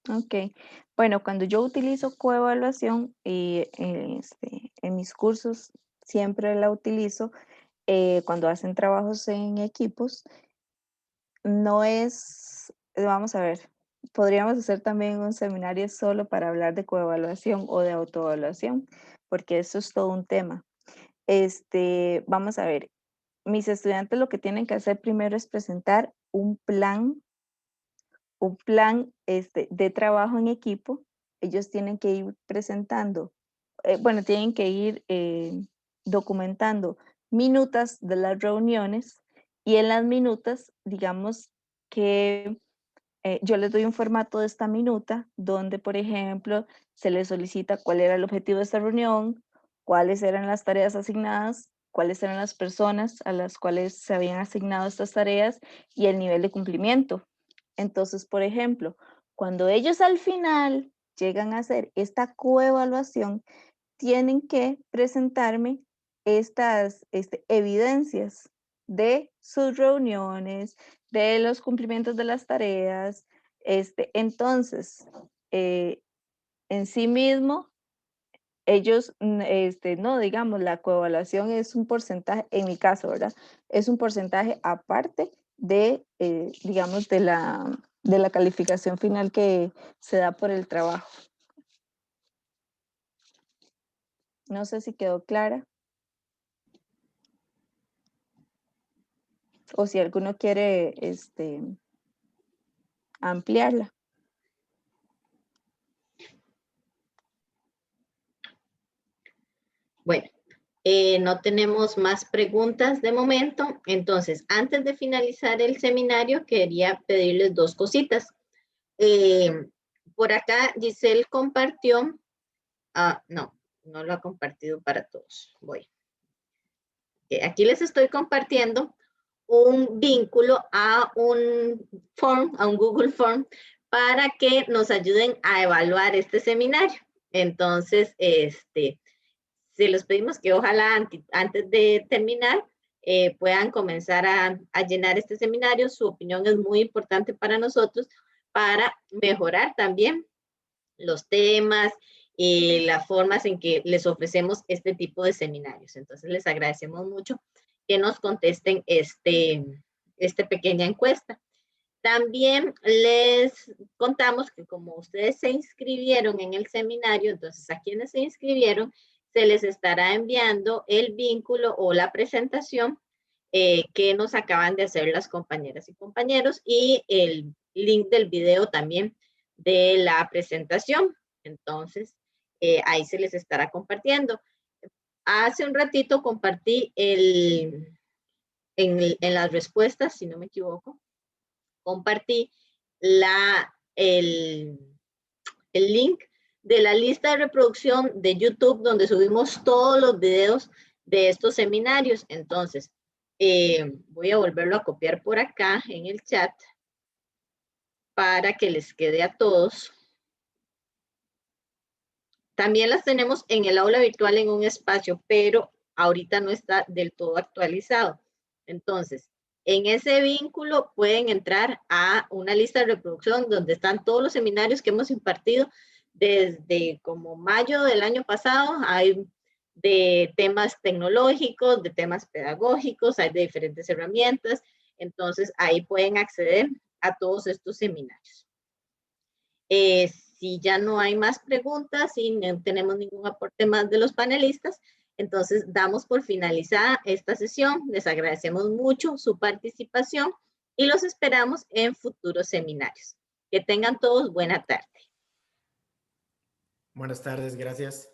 Ok, bueno, cuando yo utilizo coevaluación y en mis cursos siempre la utilizo cuando hacen trabajos en equipos. No es, vamos a ver, podríamos hacer también un seminario solo para hablar de coevaluación o de autoevaluación, porque eso es todo un tema. Vamos a ver, mis estudiantes lo que tienen que hacer primero es presentar un plan de trabajo en equipo. Ellos tienen que ir presentando, tienen que ir documentando minutas de las reuniones, y en las minutas, digamos que yo les doy un formato de esta minuta donde, por ejemplo, se les solicita cuál era el objetivo de esta reunión, cuáles eran las tareas asignadas, cuáles eran las personas a las cuales se habían asignado estas tareas y el nivel de cumplimiento. Entonces, por ejemplo, cuando ellos al final llegan a hacer esta coevaluación, tienen que presentarme estas evidencias de sus reuniones, de los cumplimientos de las tareas. Entonces, en sí mismo, ellos, no, digamos, la coevaluación es un porcentaje, en mi caso, ¿verdad? Es un porcentaje aparte de, digamos, de la calificación final que se da por el trabajo. No sé si quedó clara. O si alguno quiere ampliarla. Bueno, no tenemos más preguntas de momento. Entonces, antes de finalizar el seminario, quería pedirles dos cositas. Por acá Giselle compartió, no lo ha compartido para todos. Voy. Aquí les estoy compartiendo un vínculo a un form, a un Google Form, para que nos ayuden a evaluar este seminario. Entonces, se los pedimos que ojalá antes de terminar puedan comenzar a llenar este seminario. Su opinión es muy importante para nosotros para mejorar también los temas y las formas en que les ofrecemos este tipo de seminarios. Entonces les agradecemos mucho que nos contesten esta pequeña encuesta. También les contamos que como ustedes se inscribieron en el seminario, entonces a quienes se inscribieron se les estará enviando el vínculo o la presentación que nos acaban de hacer las compañeras y compañeros, y el link del video también de la presentación. Entonces, ahí se les estará compartiendo. Hace un ratito compartí en las respuestas, si no me equivoco, compartí el link de la lista de reproducción de YouTube donde subimos todos los videos de estos seminarios. Entonces, voy a volverlo a copiar por acá en el chat para que les quede a todos. También las tenemos en el aula virtual en un espacio, pero ahorita no está del todo actualizado. Entonces, En ese vínculo pueden entrar a una lista de reproducción donde están todos los seminarios que hemos impartido desde como mayo del año pasado. Hay de temas tecnológicos, de temas pedagógicos, hay de diferentes herramientas. Entonces, ahí pueden acceder a todos estos seminarios. Si ya no hay más preguntas y no tenemos ningún aporte más de los panelistas, entonces damos por finalizada esta sesión. Les agradecemos mucho su participación y los esperamos en futuros seminarios. Que tengan todos buena tarde. Buenas tardes, gracias.